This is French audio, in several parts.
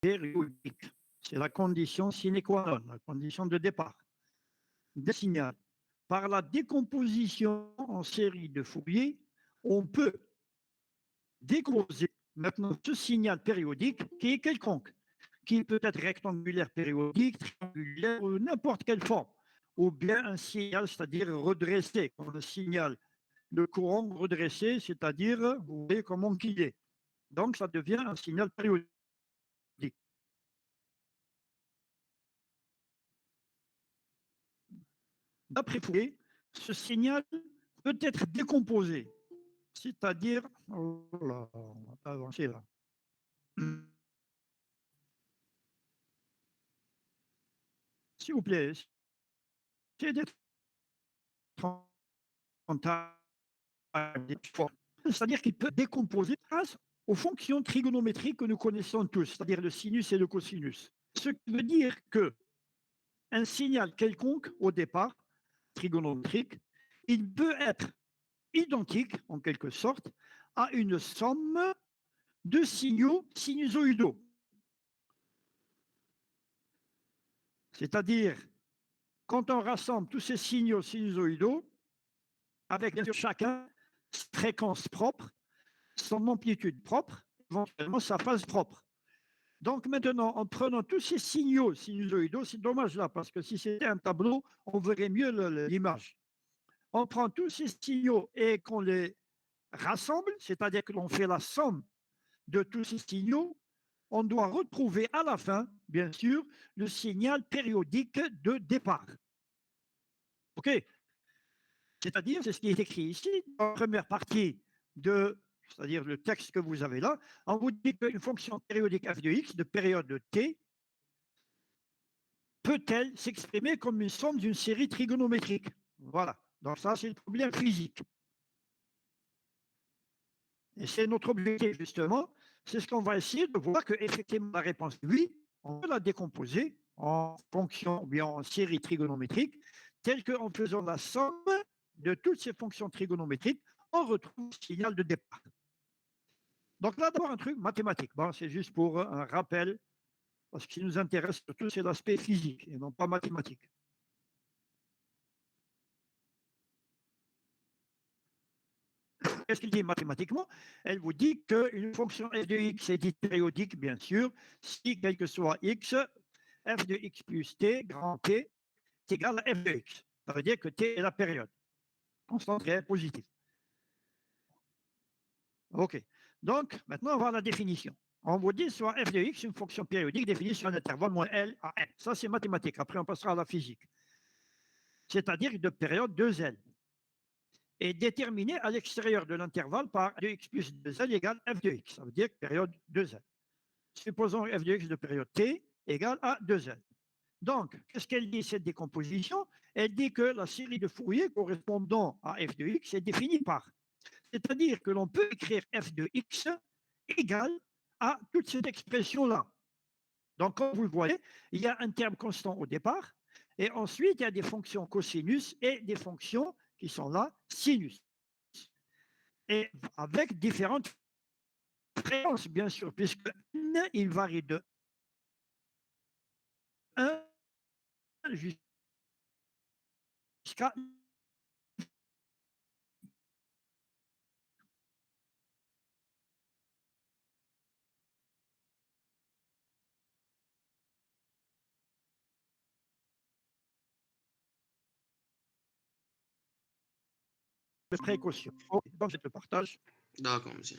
périodique. C'est la condition sine qua non, la condition de départ d'un signal. Par la décomposition en série de Fourier, on peut décomposer maintenant ce signal périodique qui est quelconque, qui peut être rectangulaire périodique, triangulaire ou n'importe quelle forme, ou bien un signal, c'est-à-dire redressé, comme le signal de courant redressé, c'est-à-dire, vous voyez comment qu'il est. Donc, ça devient un signal périodique. D'après Fourier, ce signal peut être décomposé, c'est-à-dire, oh là, on va pas avancer là. S'il vous plaît, essayez d'être en taille. C'est-à-dire qu'il peut décomposer grâce aux fonctions trigonométriques que nous connaissons tous, c'est-à-dire le sinus et le cosinus. Ce qui veut dire que un signal quelconque au départ, trigonométrique, il peut être identique, en quelque sorte, à une somme de signaux sinusoïdaux. C'est-à-dire, quand on rassemble tous ces signaux sinusoïdaux, avec bien sûr chacun sa fréquence propre, son amplitude propre, éventuellement sa phase propre. Donc maintenant, en prenant tous ces signaux sinusoïdaux, c'est dommage là, parce que si c'était un tableau, on verrait mieux l'image. On prend tous ces signaux et qu'on les rassemble, c'est-à-dire que l'on fait la somme de tous ces signaux, on doit retrouver à la fin, bien sûr, le signal périodique de départ. OK? C'est-à-dire, c'est ce qui est écrit ici, dans la première partie de, c'est-à-dire le texte que vous avez là, on vous dit qu'une fonction périodique f de x de période t peut-elle s'exprimer comme une somme d'une série trigonométrique? Voilà. Donc ça, c'est le problème physique. Et c'est notre objectif, justement. C'est ce qu'on va essayer de voir que, effectivement, la réponse oui, on peut la décomposer en fonction ou bien en série trigonométrique, telle qu'en faisant la somme de toutes ces fonctions trigonométriques, on retrouve le signal de départ. Donc là, d'abord, un truc mathématique. Bon, c'est juste pour un rappel, parce que ce qui nous intéresse surtout, c'est l'aspect physique et non pas mathématique. Qu'est-ce qu'il dit mathématiquement? Elle vous dit qu'une fonction f de x est dite périodique, bien sûr, si, quel que soit x, f de x plus t, grand T, est égal à f de x. Ça veut dire que t est la période, constante réelle positive. OK. Donc, maintenant, on va voir la définition. On vous dit soit f de x, une fonction périodique définie sur un intervalle moins L à n. Ça, c'est mathématique. Après, on passera à la physique. C'est-à-dire de période 2L. Est déterminée à l'extérieur de l'intervalle par f de x plus 2L égale f de x. Ça veut dire période 2L. Supposons f de x de période t égale à 2L. Donc, qu'est-ce qu'elle dit, cette décomposition? Elle dit que la série de Fourier correspondant à f de x est définie par. C'est-à-dire que l'on peut écrire f de x égale à toute cette expression-là. Donc, comme vous le voyez, il y a un terme constant au départ, et ensuite, il y a des fonctions cosinus et des fonctions qui sont là, sinus. Et avec différentes fréquences, bien sûr, puisque n, il varie de 1 jusqu'à de précaution. Donc, je te partage. D'accord, monsieur.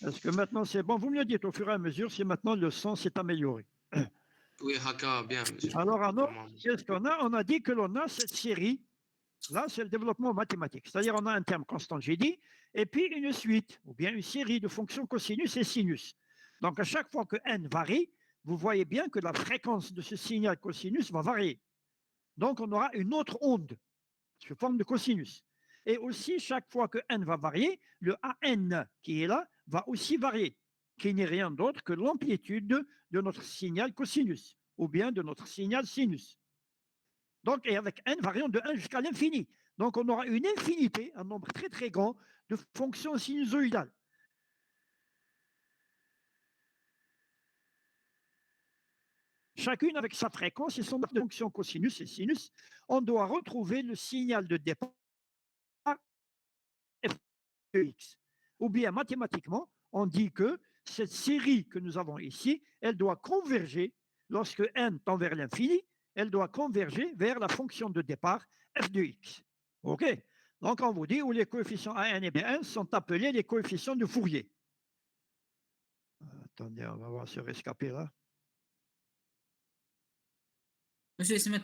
Est-ce que maintenant c'est bon? Vous me le dites au fur et à mesure si maintenant le son s'est amélioré. Oui, Haka, bien, monsieur. Alors, Vraiment. qu'est-ce qu'on a? On a dit que l'on a cette série. Là, c'est le développement mathématique. C'est-à-dire, on a un terme constant, j'ai dit, et puis une suite, ou bien une série de fonctions cosinus et sinus. Donc, à chaque fois que n varie, vous voyez bien que la fréquence de ce signal cosinus va varier. Donc, on aura une autre onde sous forme de cosinus. Et aussi, chaque fois que n va varier, le AN qui est là va aussi varier, qui n'est rien d'autre que l'amplitude de notre signal cosinus, ou bien de notre signal sinus. Donc, et avec n variant de 1 jusqu'à l'infini. Donc, on aura une infinité, un nombre très très grand de fonctions sinusoïdales. chacune avec sa fréquence et son fonction cosinus et sinus. On doit retrouver le signal de départ f de x. Ou bien mathématiquement, on dit que cette série que nous avons ici, elle doit converger, lorsque n tend vers l'infini, elle doit converger vers la fonction de départ f de x. OK? Donc on vous dit où les coefficients a1 et b1 sont appelés les coefficients de Fourier. Attendez, on va voir ce rescapé là. وش اسمه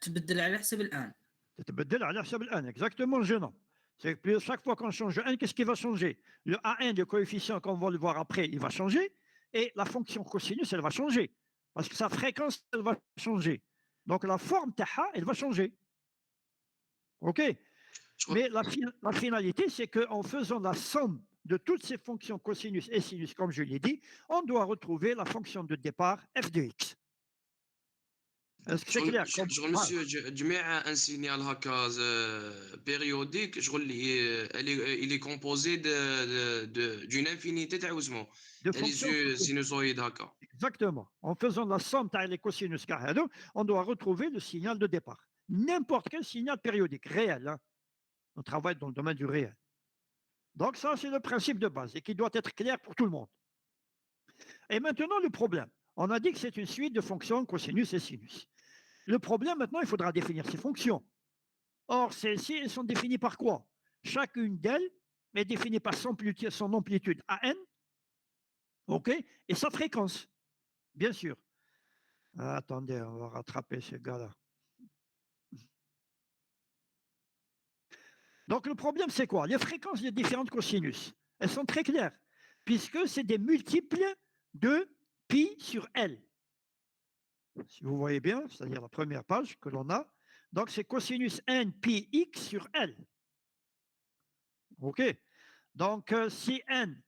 تبدل على حسب الآن. تتبدل على حسب الان, exactement, gênant. C'est que chaque fois qu'on change n, qu'est-ce qui va changer? Le A1, le coefficient qu'on va le voir après, il va changer, et la fonction cosinus, elle va changer, parce que sa fréquence, elle va changer. Donc la forme taha, elle va changer. OK? Mais la finalité, c'est qu'en faisant la somme de toutes ces fonctions cosinus et sinus, comme je l'ai dit, on doit retrouver la fonction de départ f de x. Est-ce que c'est clair? شغل مسيو جميع ان سينيال هكا بيريوديك شغل il est composé d'une infinité تاع واسمو De تاع fonctions les sinusoïdes هكا. Exactement. En faisant la somme taille les cosinus carrés, on doit retrouver le signal de départ. N'importe quel signal périodique, réel. Hein. On travaille dans le domaine du réel. Donc ça, c'est le principe de base et qui doit être clair pour tout le monde. Et maintenant, le problème. On a dit que c'est une suite de fonctions cosinus et sinus. Le problème, maintenant, il faudra définir ces fonctions. Or, celles-ci, elles sont définies par quoi? Chacune d'elles est définie par son amplitude AN, OK, et sa fréquence, bien sûr. Attendez, on va rattraper ce gars-là. Donc, le problème, c'est quoi? Les fréquences des différentes cosinus, elles sont très claires, puisque c'est des multiples de pi sur L. Si vous voyez bien, c'est-à-dire la première page que l'on a, donc c'est cosinus n pi x sur L. OK? Donc, si n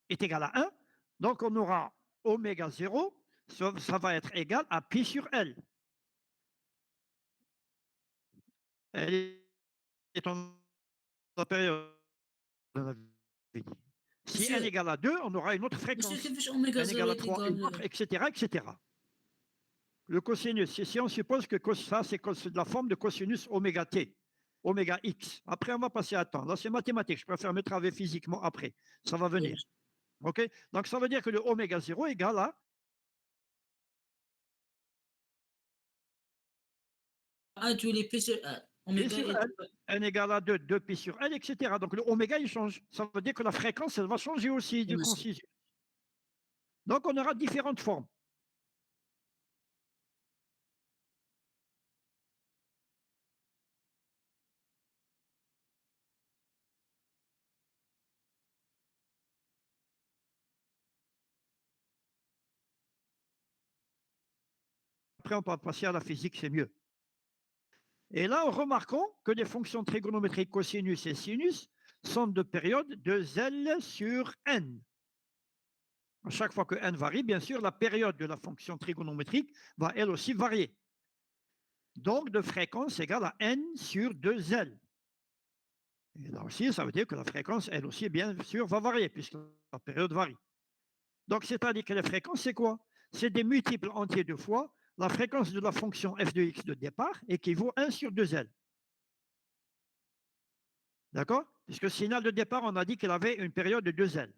est égal à 1, donc on aura oméga 0, ça va être égal à pi sur L. Elle est en période. Si n égale à 2, on aura une autre fréquence. N égale à 3, une autre, etc., etc. Le cosinus, si on suppose que ça, c'est de la forme de cosinus oméga t, oméga x. Après, on va passer à temps. Là, c'est mathématique. Je préfère me travailler physiquement après. Ça va venir. OK? Donc, ça veut dire que le oméga 0 égale à... tu les pi sur L. N égale à 2, 2 pi sur L, etc. Donc, le oméga, il change. Ça veut dire que la fréquence, elle va changer aussi de concision. Donc, on aura différentes formes. Après, on va passer à la physique, c'est mieux. Et là, remarquons que les fonctions trigonométriques cosinus et sinus sont de période de L sur n. À chaque fois que n varie, bien sûr, la période de la fonction trigonométrique va elle aussi varier. Donc, de fréquence égale à n sur 2L. Et là aussi, ça veut dire que la fréquence, elle aussi, bien sûr, va varier, puisque la période varie. Donc, c'est-à-dire que la fréquence, c'est quoi? C'est des multiples entiers de fois la fréquence de la fonction f de x de départ équivaut à 1 sur 2L. D'accord? Puisque le signal de départ, on a dit qu'il avait une période de 2L.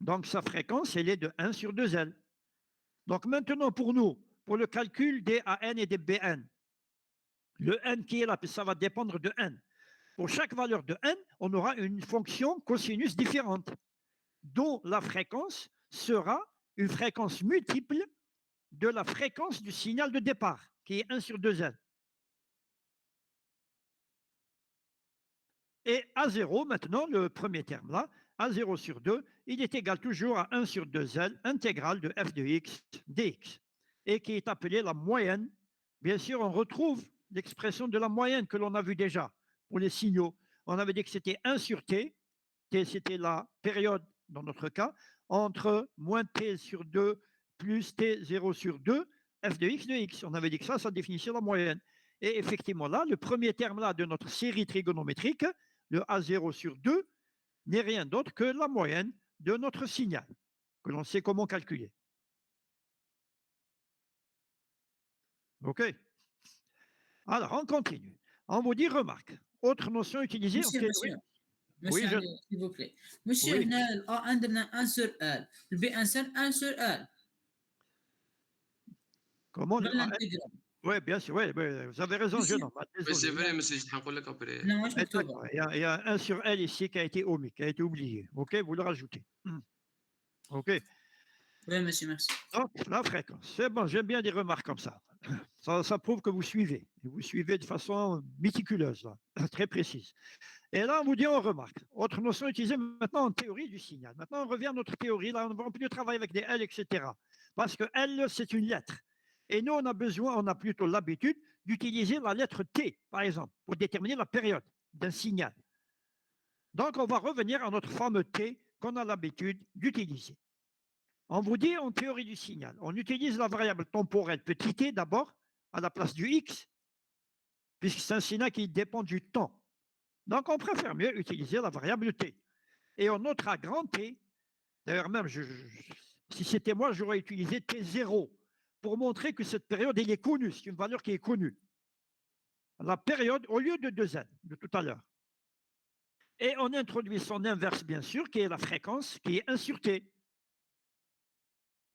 Donc, sa fréquence, elle est de 1 sur 2L. Donc, maintenant, pour nous, pour le calcul des AN et des BN, le n qui est là, ça va dépendre de n. Pour chaque valeur de n, on aura une fonction cosinus différente, dont la fréquence sera une fréquence multiple de la fréquence du signal de départ, qui est 1 sur 2L. Et A0, maintenant, le premier terme là, A0 sur 2, il est égal toujours à 1 sur 2L intégrale de f de x dx, et qui est appelée la moyenne. Bien sûr, on retrouve l'expression de la moyenne que l'on a vue déjà pour les signaux. On avait dit que c'était 1 sur t, t c'était la période, dans notre cas, entre moins t sur 2 plus t0 sur 2, f de x de x. On avait dit que ça définissait la moyenne. Et effectivement, là, le premier terme là de notre série trigonométrique, le A0 sur 2, n'est rien d'autre que la moyenne de notre signal, que l'on sait comment calculer. OK. Alors, on continue. On vous dit remarque. Autre notion utilisée en monsieur théorie. monsieur Oui, monsieur je... علي s'il vous plaît monsieur oui. هنا ال A عندنا 1 sur L le B insert 1 sur L Comment le dans AN? l'intégrale Oui, bien sûr. Oui, vous avez raison, monsieur jeune homme. Ah, Mais c'est désolé. vrai, mais c'est je حنقول لك après. لا ماهوش مكتوبة Exactement. Il y a un sur L ici qui a été omis, qui a été oublié. OK, vous le rajoutez. OK. oui monsieur merci Donc, la fréquence. C'est bon, j'aime bien des remarques comme ça. Ça prouve que vous suivez. Et vous suivez de façon méticuleuse, là, très précise. Et là, on vous dit, on remarque. Autre notion utilisée maintenant en théorie du signal. Maintenant, on revient à notre théorie. Là, on ne va plus travailler avec des L, etc. Parce que L, c'est une lettre. Et nous, on a plutôt l'habitude d'utiliser la lettre T, par exemple, pour déterminer la période d'un signal. Donc, on va revenir à notre fameux T qu'on a l'habitude d'utiliser. On vous dit en théorie du signal, on utilise la variable temporelle petit t d'abord à la place du x, puisque c'est un signal qui dépend du temps. Donc, on préfère mieux utiliser la variable t. Et on notera grand T. D'ailleurs, même, si c'était moi, j'aurais utilisé T0 pour montrer que cette période, elle est connue. C'est une valeur qui est connue. La période au lieu de 2n de tout à l'heure. Et on introduit son inverse, bien sûr, qui est la fréquence, qui est 1 sur T.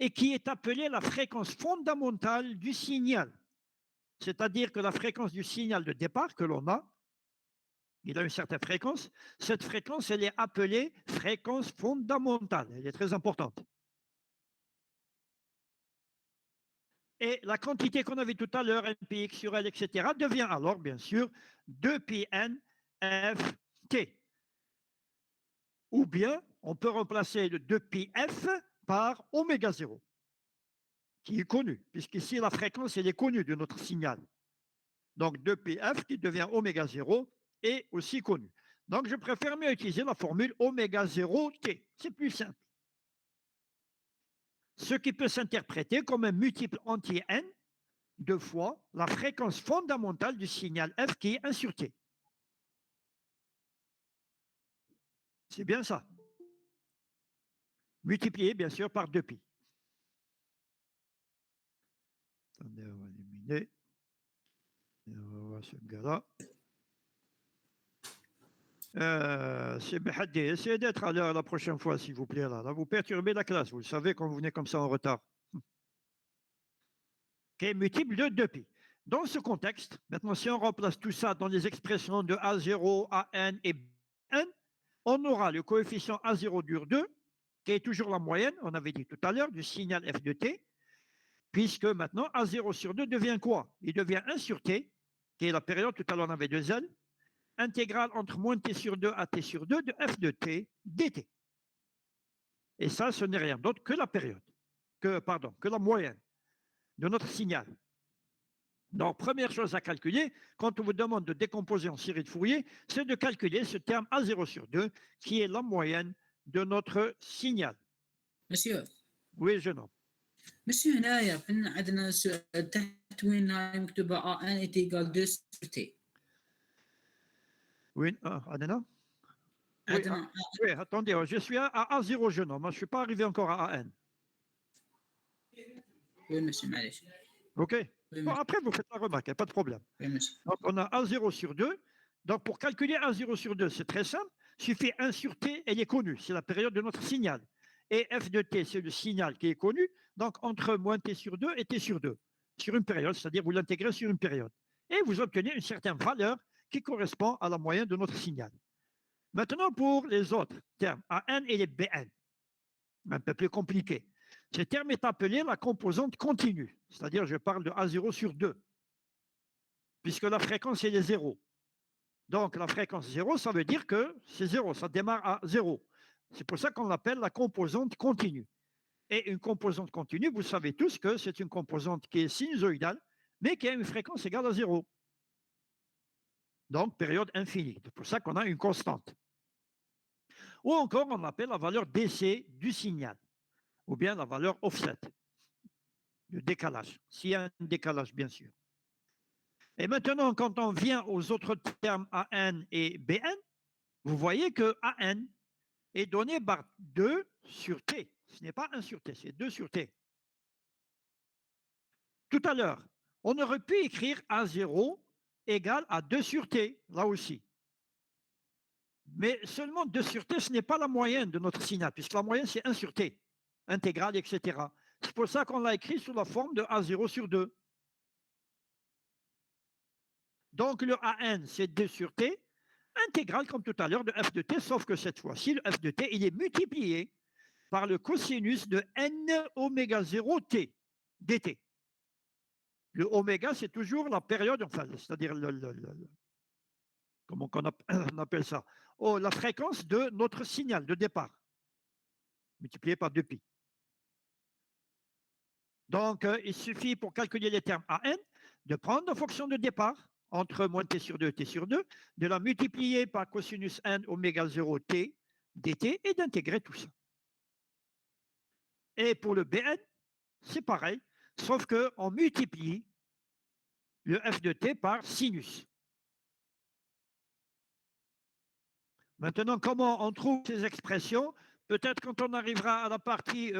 Et qui est appelée la fréquence fondamentale du signal. C'est-à-dire que la fréquence du signal de départ que l'on a, il a une certaine fréquence. Cette fréquence, elle est appelée fréquence fondamentale. Elle est très importante. Et la quantité qu'on avait tout à l'heure, NPX sur L, etc., devient alors, bien sûr, 2πn ft. Ou bien, on peut remplacer le 2πf par oméga 0, qui est connu, puisqu'ici, la fréquence, elle est connue de notre signal. Donc, 2πf qui devient oméga 0 est aussi connu. Donc, je préfère mieux utiliser la formule oméga 0t. C'est plus simple. Ce qui peut s'interpréter comme un multiple entier n de fois la fréquence fondamentale du signal f qui est 1 sur t. C'est bien ça. Multiplié, bien sûr, par 2pi. Attendez, on va éliminer. Et on va voir ce gars-là. C'est Behadi. Essayez d'être à l'heure la prochaine fois, s'il vous plaît. Là, vous perturbez la classe. Vous le savez quand vous venez comme ça en retard. Qui est multiple de 2pi. Dans ce contexte, maintenant, si on remplace tout ça dans les expressions de A0, AN et BN, on aura le coefficient A0 dur 2, qui est toujours la moyenne, on avait dit tout à l'heure, du signal f de t, puisque maintenant A0 sur 2 devient quoi? Il devient 1 sur t, qui est la période, tout à l'heure on avait 2L, intégrale entre moins t sur 2 à t sur 2 de f de t dt. Et ça, ce n'est rien d'autre que la période, que la moyenne de notre signal. Donc, première chose à calculer, quand on vous demande de décomposer en série de Fourier, c'est de calculer ce terme A0 sur 2, qui est la moyenne de notre signal. monsieur Oui, jeune homme. monsieur هنايا فين عندنا سؤال تحت وين هاي مكتوبة A1 est égal 2 sur T Oui, Adena? Oui, عندنا oui, attendez, je suis à A0, jeune homme. Je ne suis pas arrivé encore à AN. oui monsieur معلش OK? oui Bon, monsieur après, vous faites la remarque, il n'y a pas de problème. oui monsieur Donc, on a A0 sur 2. Donc, pour calculer A0 sur 2, c'est très simple. Il suffit 1 sur T, elle est connue. C'est la période de notre signal. Et f de T, c'est le signal qui est connu. Donc, entre moins T sur 2 et T sur 2. Sur une période, c'est-à-dire vous l'intégrez sur une période. Et vous obtenez une certaine valeur qui correspond à la moyenne de notre signal. Maintenant, pour les autres termes, AN et les BN, un peu plus compliqué. Ce terme est appelé la composante continue, c'est-à-dire je parle de A0 sur 2, puisque la fréquence est 0. Donc la fréquence 0, ça veut dire que c'est 0, ça démarre à 0. C'est pour ça qu'on l'appelle la composante continue. Et une composante continue, vous savez tous que c'est une composante qui est sinusoïdale, mais qui a une fréquence égale à 0. Donc période infinie. C'est pour ça qu'on a une constante. Ou encore, on appelle la valeur DC du signal, ou bien la valeur offset, le décalage, s'il y a un décalage, bien sûr. Et maintenant, quand on vient aux autres termes AN et BN, vous voyez que AN est donné par 2 sur T. Ce n'est pas 1 sur T, c'est 2 sur T. Tout à l'heure, On aurait pu écrire A0 égale à 2 sur T, là aussi. Mais seulement 2 sur T, ce n'est pas la moyenne de notre signal, puisque la moyenne, c'est 1 sur T, intégrale, etc. C'est pour ça qu'on l'a écrit sous la forme de A0 sur 2. Donc, le AN, c'est 2 sur T, intégrale, comme tout à l'heure, de f de t, sauf que cette fois-ci, le f de t, il est multiplié par le cosinus de n oméga 0 t, dt. Le oméga, c'est toujours la période, enfin, c'est-à-dire comment on appelle ça, la fréquence de notre signal de départ, multiplié par 2pi. Donc, il suffit pour calculer les termes AN de prendre la fonction de départ entre moins t sur 2 et t sur 2, de la multiplier par cosinus n oméga 0 t dt et d'intégrer tout ça. Et pour le Bn, c'est pareil, sauf qu'on multiplie le f de t par sinus. Maintenant, comment on trouve ces expressions? Peut-être quand on arrivera à la partie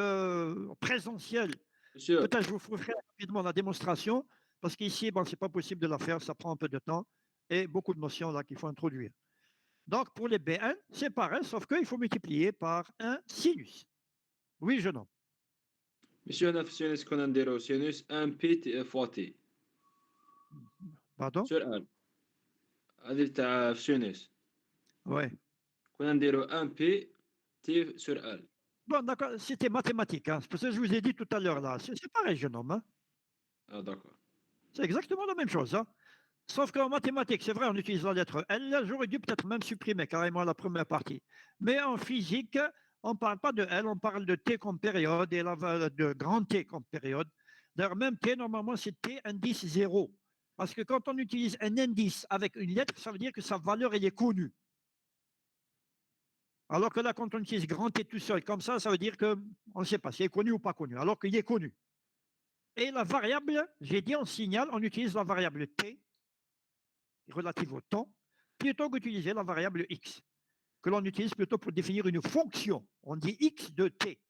présentielle, Monsieur, peut-être je vous ferai rapidement la démonstration, parce qu'ici, bon, ce n'est pas possible de la faire, ça prend un peu de temps, et beaucoup de notions là qu'il faut introduire. Donc, pour les Bn, c'est pareil, sauf qu'il faut multiplier par un sinus. Oui, je nomme. monsieur, هنا في السينوس كنا نديرو سينوس 1 بي فوا تي Pardon? سور ان. هذه تاع في سينوس Ouais. كنا نديرو 1 بي تي سور ال. Bon, d'accord, c'était mathématique. Hein. C'est pour ça que je vous ai dit tout à l'heure là. C'est pareil, jeune homme. Hein. اه داكور. C'est exactement la même chose. Hein. Sauf qu'en mathématiques, c'est vrai, on utilise la lettre L. J'aurais dû peut-être même supprimer carrément la première partie. Mais en physique, on ne parle pas de L, on parle de T comme période et de grand T comme période. D'ailleurs, même T, normalement, c'est T indice 0. Parce que quand on utilise un indice avec une lettre, ça veut dire que sa valeur, elle est connue. Alors que là, quand on utilise grand T tout seul, comme ça veut dire qu'on ne sait pas s'il est connu ou pas connu, alors qu'il est connu. Et la variable, j'ai dit en signal, on utilise la variable T, relative au temps, plutôt qu'utiliser la variable X, que l'on utilise plutôt pour définir une fonction. On dit X de T,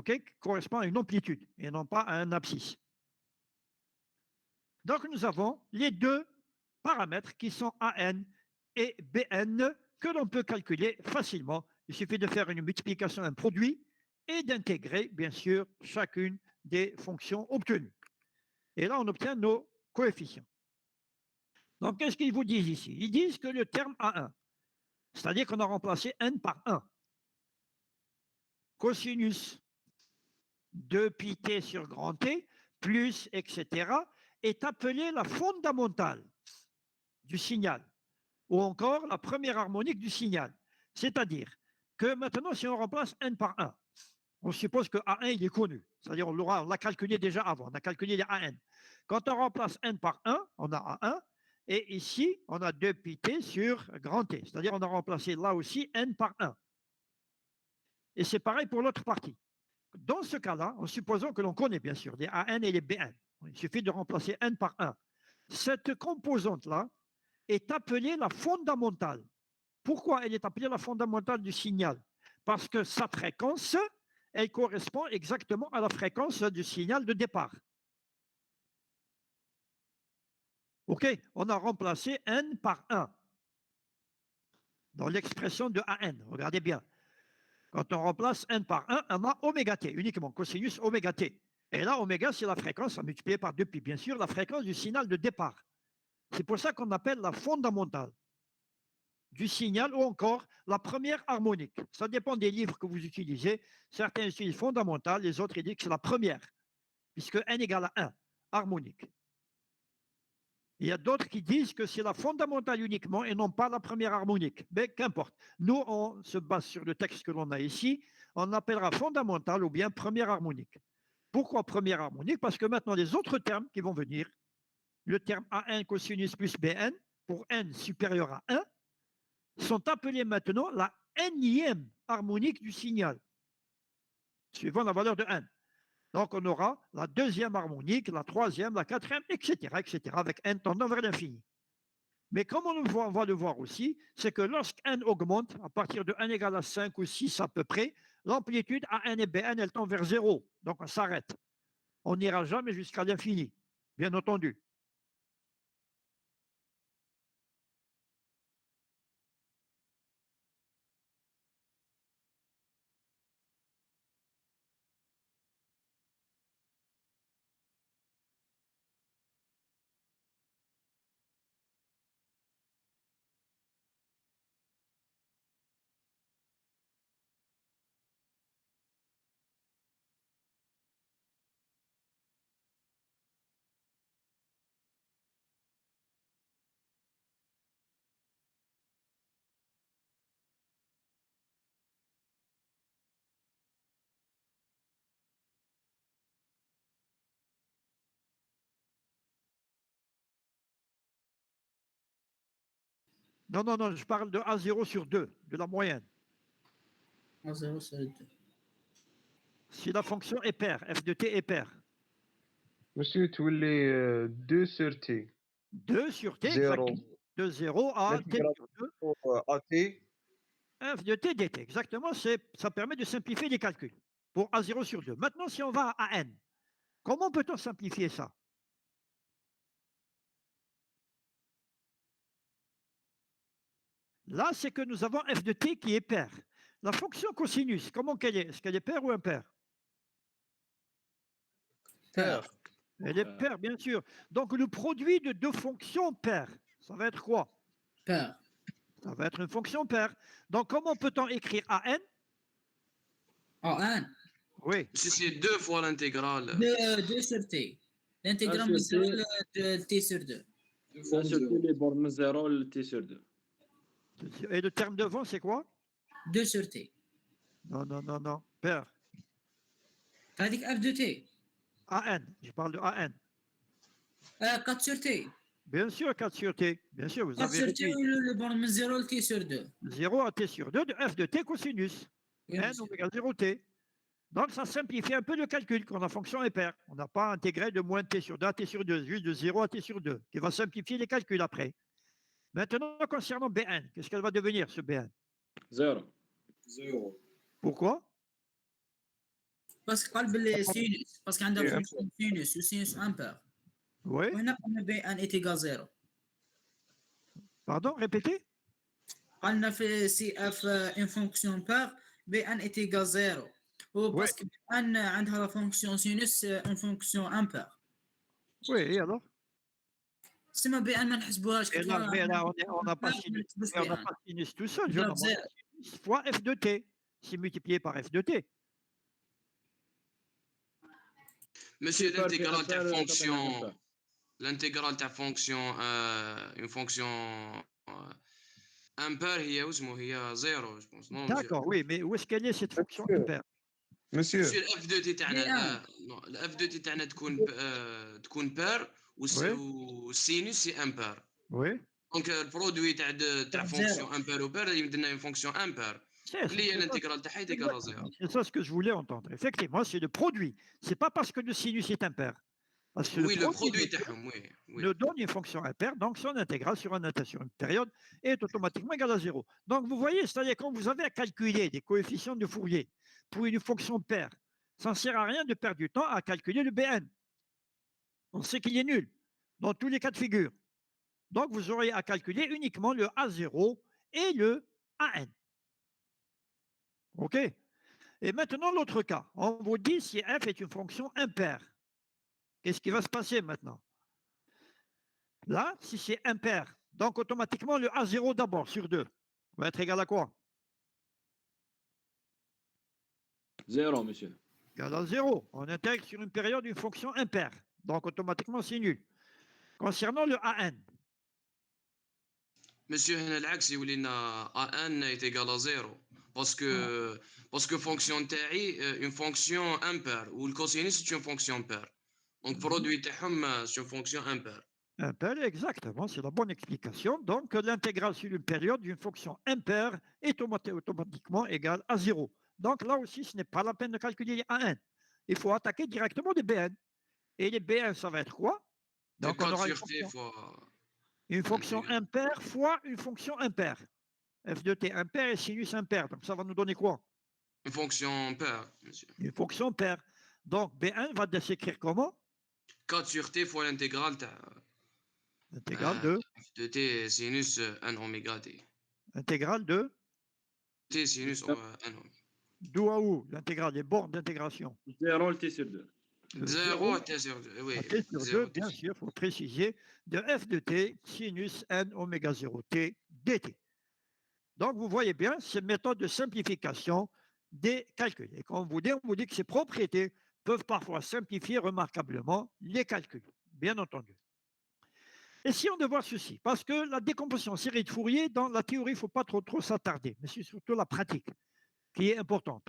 qui correspond à une amplitude et non pas à un abscisse. Donc, nous avons les deux paramètres qui sont AN et BN que l'on peut calculer facilement. Il suffit de faire une multiplication d'un produit et d'intégrer, bien sûr, chacune des fonctions obtenues. Et là, on obtient nos coefficients. Donc, qu'est-ce qu'ils vous disent ici? Ils disent que le terme A1, c'est-à-dire qu'on a remplacé n par 1, cosinus 2 pi t sur grand T, plus, etc., est appelé la fondamentale du signal, ou encore la première harmonique du signal. C'est-à-dire que maintenant, si on remplace n par 1, on suppose que A1, il est connu. C'est-à-dire on l'a calculé déjà avant, on a calculé les AN. Quand on remplace n par 1, on a A1, et ici, on a 2 pi t sur grand T. C'est-à-dire on a remplacé là aussi n par 1. Et c'est pareil pour l'autre partie. Dans ce cas-là, en supposant que l'on connaît bien sûr les AN et les BN, il suffit de remplacer n par 1. Cette composante-là est appelée la fondamentale. Pourquoi elle est appelée la fondamentale du signal? Parce que sa fréquence, elle correspond exactement à la fréquence du signal de départ. OK, on a remplacé n par 1 dans l'expression de AN. Regardez bien. Quand on remplace n par 1, on a oméga t, uniquement cosinus oméga t. Et là, oméga, c'est la fréquence, multipliée par 2pi, bien sûr, la fréquence du signal de départ. C'est pour ça qu'on appelle la fondamentale du signal ou encore la première harmonique. Ça dépend des livres que vous utilisez. Certains utilisent fondamentale, les autres ils disent que c'est la première, puisque n égale à 1, harmonique. Il y a d'autres qui disent que c'est la fondamentale uniquement et non pas la première harmonique. Mais qu'importe. Nous, on se base sur le texte que l'on a ici. On appellera fondamentale ou bien première harmonique. Pourquoi première harmonique? Parce que maintenant, les autres termes qui vont venir, le terme AN cosinus plus BN, pour n supérieur à 1, sont appelés maintenant la nème harmonique du signal, suivant la valeur de n. Donc, on aura la deuxième harmonique, la troisième, la quatrième, etc., avec n tendant vers l'infini. Mais comme on va le voir aussi, c'est que lorsque n augmente, à partir de n égale à 5 ou 6 à peu près, l'amplitude AN et BN, elle tend vers 0. Donc, on s'arrête. On n'ira jamais jusqu'à l'infini, bien entendu. Non, non, non, je parle de A0 sur 2, de la moyenne. A0 sur 2. Si la fonction est paire, f de t est paire. Monsieur, تولي 2 sur t. 2 sur t, 0 exactement. De 0 à t sur 2, AT. f de t dt. Exactement, ça permet de simplifier les calculs pour A0 sur 2. Maintenant, si on va à n, comment peut-on simplifier ça? Là, c'est que nous avons f de t qui est paire. La fonction cosinus, comment qu'elle est? Est-ce qu'elle est paire ou impaire? Paire. Elle est paire, bien sûr. Donc, le produit de deux fonctions paires, ça va être quoi? Paire. Ça va être une fonction paire. Donc, comment peut-on écrire AN? A1. Oui, Si c'est 2 fois l'intégrale. 2 sur t. L'intégrale Un sur de t sur 2. Ça, sur tous les bornes من 0 ل t sur 2. et le terme devant, c'est quoi? 2 sur t. Non, non, non, non, paire. هذيك f de t. AN, je parle de AN. 4 sur t. Bien sûr, 4 sur T. Bien sûr, vous 4 avez sur t réduit le borne من 0 ل t sur 2. 0 à T sur 2 de f de T cosinus. Oui, N monsieur. oméga 0 T. Donc, ça simplifie un peu le calcul quand la fonction est paire. On n'a pas intégré de moins T sur 2 à T sur 2, juste de 0 à T sur 2, qui va simplifier les calculs après. Maintenant, concernant Bn, qu'est-ce qu'elle va devenir, ce Bn? 0. Pourquoi? بس قلب السينوس بس عندنا فونكشن سينوس وسينوس امبير Oui, وهنا قلنا بي ان ايتيغال 0 pardon, répétez. قلنا في سي اف ان فونكسيون بار بي ان ايتيغال 0 وباسكو بي ان عندها لا فونكسيون سينوس ان فونكسيون امبير Oui, et alors? سما بي ان ما نحسبوهاش Et là, mais là, on n'a pas sinus tout seul. Je ضرب demande sinus fois f de t, c'est multiplié par f de t. Monsieur, Super, l'intégrale de super, fonction. super. L'intégrale de fonction. Une fonction. Impair, il y a zéro, je pense. Non, monsieur. D'accord, oui, mais où est-ce qu'elle est cette fonction Monsieur. impaire? Monsieur, Monsieur, le f de t تاعنا non, le f de t تاعنا تكون pair Oui. والsinus c'est impair. Oui. Donc le produit تاع fonction impair ou pair يمدنا une fonction impair. اللي هي l'intégrale تاعها est égale à 0. C'est ça ce que je voulais entendre. Effectivement, c'est le produit. C'est pas parce que le sinus est impair. Parce que Oui, le produit تاعهم, oui. nous donne une fonction impaire, donc son intégrale sur une période est automatiquement égale à 0. Donc vous voyez, c'est-à-dire quand vous avez à calculer des coefficients de Fourier pour une fonction paire, ça ne sert à rien de perdre du temps à calculer le Bn. On sait qu'il est nul dans tous les cas de figure. Donc vous aurez à calculer uniquement le A0 et le AN. OK? Et maintenant, l'autre cas. On vous dit si f est une fonction impaire. Qu'est-ce qui va se passer maintenant? Là, si c'est impair, donc automatiquement le A0 d'abord sur 2 va être égal à quoi? 0, monsieur. Égal à 0. On intègre sur une période une fonction impaire. Donc automatiquement c'est nul. Concernant le AN. Monsieur, هنا العكس يولي لنا an est égal à 0 parce que fonction تاعي une fonction impair ou le cosinus c'est une fonction paire. Donc produit تاعهم c'est une fonction impair. Impair, exactement, c'est la bonne explication. Donc l'intégrale sur une période d'une fonction impaire est automatiquement égale à 0. Donc là aussi, ce n'est pas la peine de calculer les AN. Il faut attaquer directement les BN. Et les BN, ça va être quoi? Donc on aura une fonction impaire fois une fonction impaire. F de t impair et sinus impair. Donc ça va nous donner quoi? Une fonction paire, monsieur. Une fonction paire. Donc, B1 va s'écrire comment? 4 sur t fois l'intégrale L'intégrale de, de t sinus 1 oméga t. intégrale de, T sinus 1 oméga. d'où à où? L'intégrale des bornes d'intégration. 0 T sur 2. De 0 t sur 2. Oui, à t sur 2, 0 t bien sur sûr, il faut préciser, de f de t sinus n oméga 0 t dt. Donc, vous voyez bien, c'est une méthode de simplification des calculs. Et quand on vous dit que ces propriétés peuvent parfois simplifier remarquablement les calculs, bien entendu. Et si on devait voir ceci, parce que la décomposition en série de Fourier, dans la théorie, il ne faut pas trop s'attarder, mais c'est surtout la pratique qui est importante.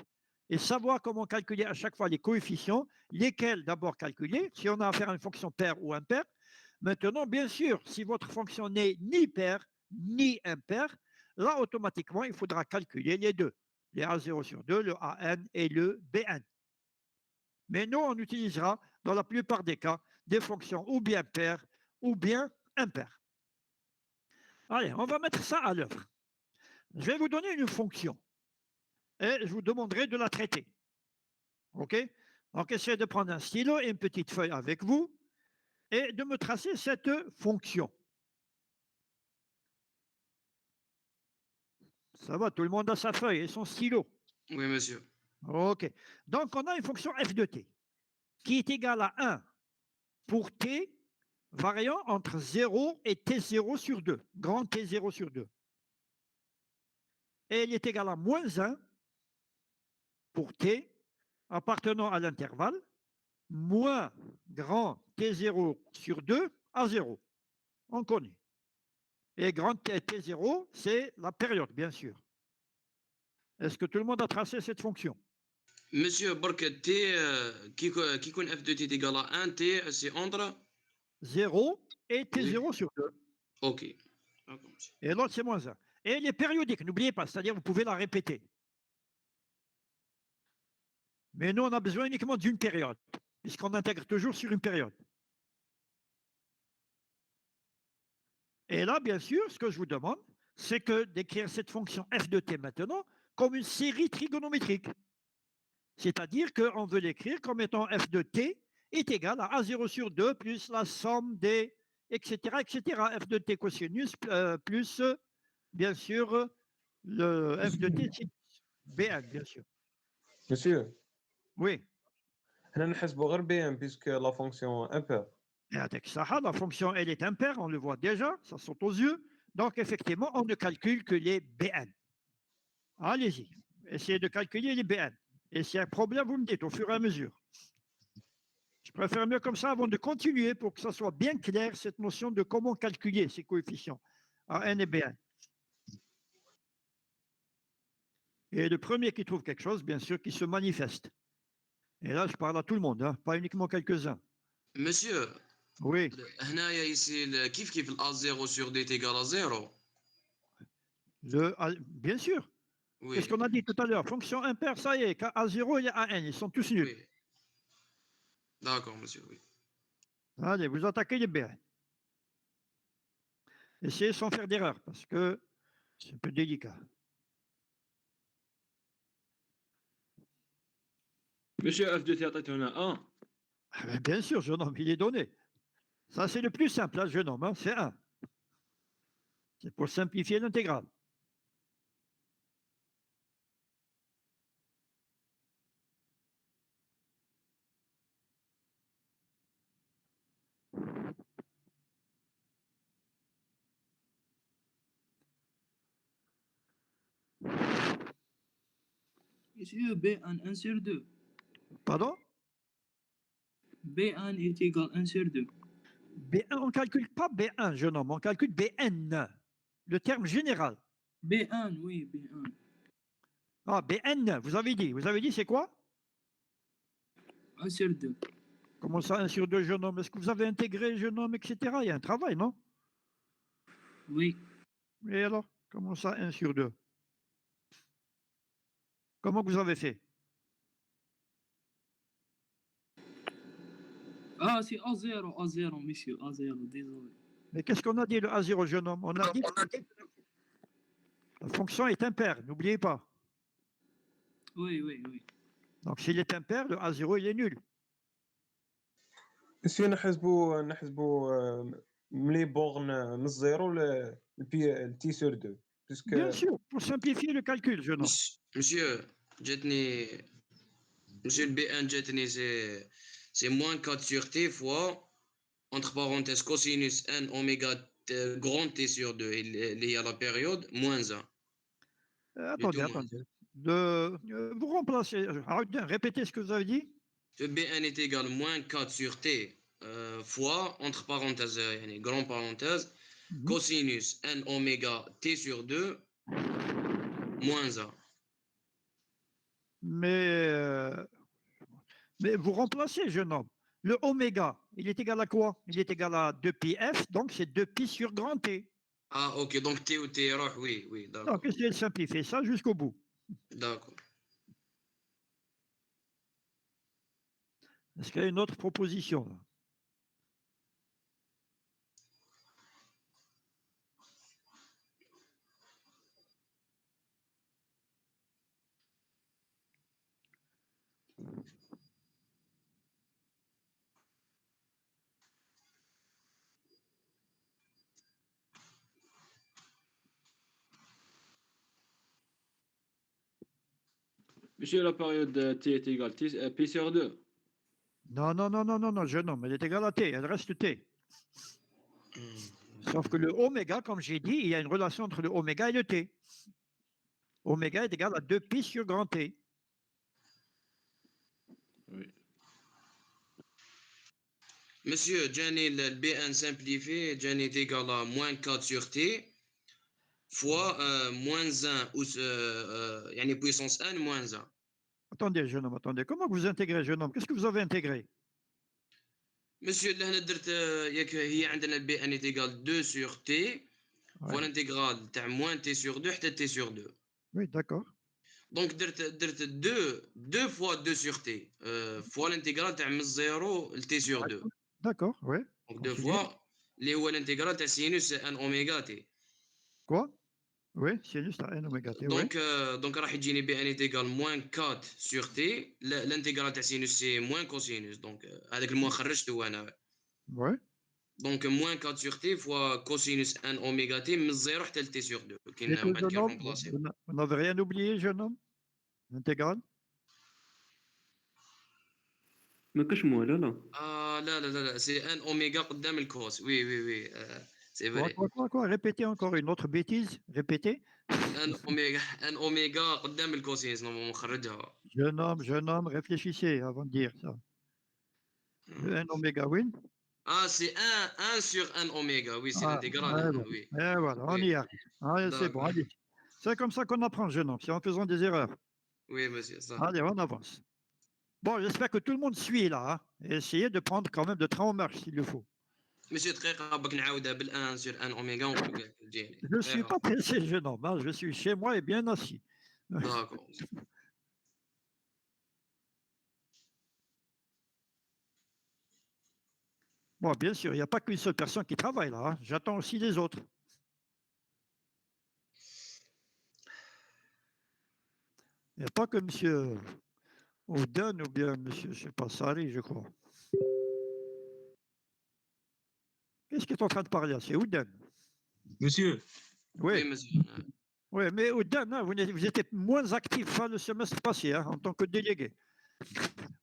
Et savoir comment calculer à chaque fois les coefficients, lesquels d'abord calculer, si on a affaire à une fonction paire ou impaire. Maintenant, bien sûr, si votre fonction n'est ni paire ni impaire, là, automatiquement, il faudra calculer les deux, les A0 sur 2, le AN et le BN. Mais nous, on utilisera, dans la plupart des cas, des fonctions ou bien paires ou bien impaires. Allez, on va mettre ça à l'œuvre. Je vais vous donner une fonction et je vous demanderai de la traiter. OK? Donc, essayez de prendre un stylo et une petite feuille avec vous et de me tracer cette fonction. Ça va, tout le monde a sa feuille et son stylo. Oui, monsieur. OK. Donc, on a une fonction f de t qui est égale à 1 pour t variant entre 0 et t0 sur 2, grand t0 sur 2. Et elle est égale à moins 1 pour t appartenant à l'intervalle moins grand t0 sur 2 à 0. On connaît. Et grand t0, c'est la période, bien sûr. Est-ce que tout le monde a tracé cette fonction? Monsieur, برك t qui يكون f de t est égal à 1 t c'est entre 0 et t0 sur 2. OK. D'accord, monsieur. Et l'autre, c'est moins 1. Et elle est périodique, n'oubliez pas, c'est-à-dire vous pouvez la répéter. Mais nous, on a besoin uniquement d'une période, puisqu'on intègre toujours sur une période. Et là, bien sûr, ce que je vous demande, c'est que d'écrire cette fonction f de t maintenant comme une série trigonométrique. C'est-à-dire qu'on veut l'écrire comme étant f de t est égal à a0 sur 2 plus la somme des, etc., etc. f de t cosinus plus, bien sûr, le f de t sinus. B1, bien sûr. Monsieur, Oui. احنا نحسبوا غير BM puisque la fonction impair. Et avec ça, la fonction, elle est impaire, on le voit déjà, ça saute aux yeux. Donc, effectivement, on ne calcule que les BN. Allez-y, essayez de calculer les BN. Et s'il y a un problème, vous me dites au fur et à mesure. Je préfère mieux comme ça avant de continuer pour que ça soit bien clair, cette notion de comment calculer ces coefficients, AN et BN. Et le premier qui trouve quelque chose, bien sûr, qui se manifeste. Et là, je parle à tout le monde, hein, pas uniquement quelques-uns. Monsieur, Oui, هنايا يصير كيف ال A0 sur D est égal à 0. bien sûr. Oui, Qu'est-ce qu'on a dit tout à l'heure? Fonction impaire, ça y est, A0 et AN, ils sont tous nuls. oui. D'accord, monsieur, oui. Allez, vous attaquez les BN. Essayez sans faire d'erreur, parce que c'est un peu délicat. Monsieur f de t عطيتونا 1. Ah ben, bien sûr, jeune homme, il est donné. Ça, c'est le plus simple, hein, jeune homme, hein, c'est 1. C'est pour simplifier l'intégrale. Monsieur, B1 1 sur 2. Pardon? B1 est égal à 1 sur 2. B1, on ne calcule pas B1, jeune homme, on calcule BN, le terme général. B1, oui, B1. Ah, BN, vous avez dit c'est quoi? 1 sur 2. Comment ça, 1 sur 2, jeune homme? Est-ce que vous avez intégré jeune homme, etc.? Il y a un travail, non? Oui. Et alors, comment ça, 1 sur 2? Comment vous avez fait? Ah, c'est A0, monsieur, A0, désolé. Mais qu'est-ce qu'on a dit, le A0, jeune homme? On a dit que la fonction est impaire, n'oubliez pas. Oui, oui, oui. Donc, s'il est impair, le A0, il est nul. مسيو نحسبوا ملي بورن من الزيرو لتي سور 2 باسكو Bien sûr, pour simplifier le calcul, jeune homme. Monsieur, جاتني Monsieur le B1 جاتني c'est moins 4 sur T fois, entre parenthèses, cosinus n oméga grand T sur 2, lié à la période, moins 1. Attendez, tout moins. attendez. Vous remplacez. Répétez ce que vous avez dit. Le B1 est égal à moins 4 sur T fois, entre parenthèses, grand parenthèse, cosinus n oméga T sur 2, moins 1. Mais vous remplacez, jeune homme. Le oméga, il est égal à quoi? Il est égal à 2πf, donc c'est 2π sur grand T. Ah, ok, donc T ou T, oui, d'accord. Donc, essayez de simplifier ça jusqu'au bout. D'accord. Est-ce qu'il y a une autre proposition là? Monsieur, la période T est égale P sur 2. Non, jeune homme, elle est égale à T, elle reste T. Sauf que le oméga, comme j'ai dit, il y a une relation entre le oméga et le T. Oméga est égal à 2π sur grand T. Oui. Monsieur, Gianni, le B1 simplifié, Gianni est égal à moins 4 sur T fois moins 1, ou puissance n moins 1. Attendez, jeune homme, attendez. Comment vous intégrez, jeune homme? Qu'est-ce que vous avez intégré? Monsieur, اللي هنا درت هي عندنا البي ان est égal 2 sur T fois l'intégrale تاع moins T sur 2 حتى T sur 2. Oui, d'accord. Donc درت 2 fois 2 sur T fois l'intégrale تاع من 0 ل T sur 2. D'accord, oui. Donc 2 fois اللي هو l'intégrale تاع sinus n oméga T. Quoi? Oui, sinus à n oméga T. Donc راح يجيني بي ان est égal moins 4 sur T. L'intégrale تاع sinus c'est moins cosinus. Donc هذاك الموان خرجته انا. Oui. Donc moins 4 sur T fois cosinus n oméga T من 0 حتى ل T sur 2. Et que, jeune homme, vous n'avez rien oublié, jeune homme? Intégrale? ما كاش موالة لا. لا c'est n oméga قدام الكوس. Oui. C'est vrai. Quoi? Répétez encore une autre bêtise. Répétez. n oméga قدام الكوسينس نخرجها. Jeune homme, réfléchissez avant de dire ça. Le n oméga, oui. Ah, c'est 1 sur n oméga. Oui, c'est l'intégrale. Oui. Et voilà, on y arrive. Ah, c'est bon, allez. C'est comme ça qu'on apprend, jeune homme, c'est en faisant des erreurs. Oui, monsieur. Ça. Allez, on avance. Bon, j'espère que tout le monde suit là. Hein, et essayez de prendre quand même de train en marche s'il le faut. Monsieur, دقيقة باك نعاودها بال1 sur n oméga ونقول تجيني. Je ne suis pas pressé, jeune homme. Hein, je suis chez moi et bien assis. D'accord. Bon, bien sûr, il n'y a pas qu'une seule personne qui travaille là. Hein. J'attends aussi les autres. Il n'y a pas que M. Ouden ou bien M. je ne sais pas, Sari, je crois. Qu'est-ce qu'il est en train de parler là? C'est Ouden. Monsieur. Oui, monsieur. Oui, mais Ouden, hein, vous étiez moins actif le semestre passé hein, en tant que délégué.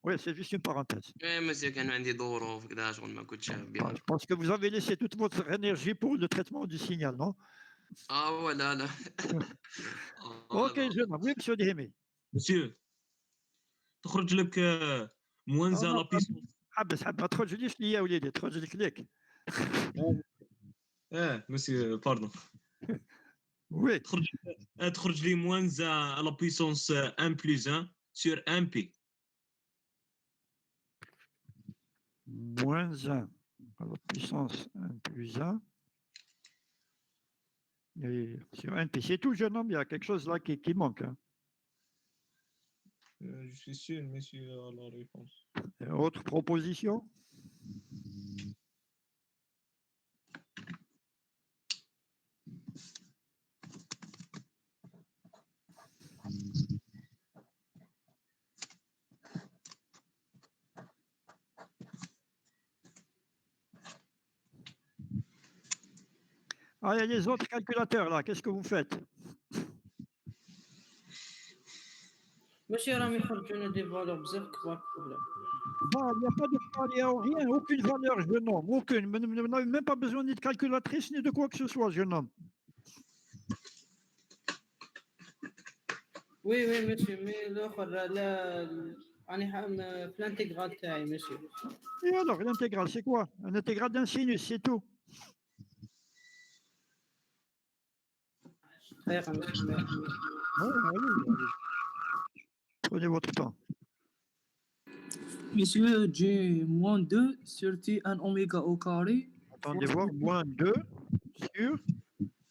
Oui, c'est juste une parenthèse. Oui, monsieur, كان عندي ظروف كذا شغل ما كنتش bien. Je pense que vous avez laissé toute votre énergie pour le traitement du signal, non? Ah ouais, là. Ok, jeune homme. Oui, monsieur Dehemi. Monsieur. تخرج لك موانزة لا بيسونس. حبس ما تخرجليش ليا وليدي تخرج لك ليك. monsieur, pardon. Oui. تخرج لي موانزة لا بيسونس 1 plus 1 sur 1p. Moins 1 à la puissance 1 plus 1. Et sur 1p, c'est tout, jeune homme, il y a quelque chose là qui manque. Hein. Je suis sûr, monsieur, à la réponse. Autre proposition? Ah, il y a les autres calculateurs là, qu'est-ce que vous faites? Monsieur راهم يخرجوا لنا دي فالور بزاف كبار بروبليم. Bah, il n'y a pas de valeur, rien, aucune valeur, jeune homme, aucune. Vous n'avez même pas besoin ni de calculatrice ni de quoi que ce soit, jeune homme. وي وي مسيو مي الاخر لا راني في الانتيغرال تاعي مسيو. Et alors, l'intégrale, c'est quoi? Un intégral d'un sinus, c'est tout. دقيقة مسيو. Ouais, allez. Prenez votre temps. Monsieur, j'ai moins 2 sur T1 oméga au carré. Attendez voir, moins 2 sur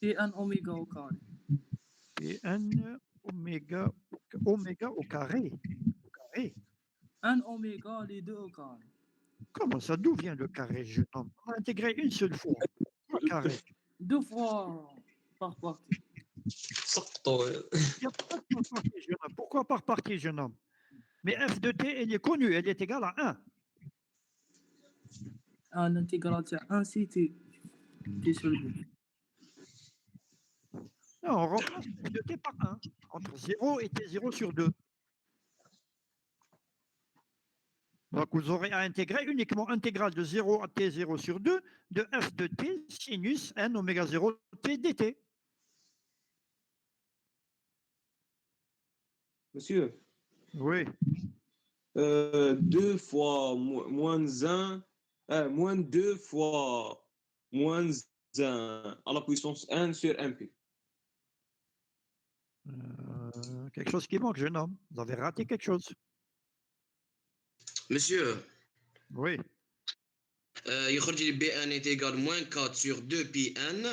T1 oméga au carré. Pn oméga au carré. Carré. 1 oméga, les deux au carré. Comment ça? D'où vient le carré, jeune homme? On a intégré une seule fois. Quoi, carré? 2 fois par partie. سقطوا. Il n'y a pas de par partie, jeune homme. Pourquoi par partie, jeune homme? Mais f de t, elle est connue, elle est égale à 1. Ah, l'intégrale, c'est 1 c'est T. T sur 2. Non, on remplace f de t par 1. Entre 0 et t0 sur 2. Donc, vous aurez à intégrer uniquement intégrale de 0 à t0 sur 2 de f de t sinus n oméga 0 t dt. Monsieur, Oui. 2 fois moins 1, moins 2 fois moins 1 à la puissance 1 sur MP. Quelque chose qui manque, jeune homme. Vous avez raté quelque chose. Monsieur, Oui. يخرج لي بي ان est égal moins 4 sur 2 pi n.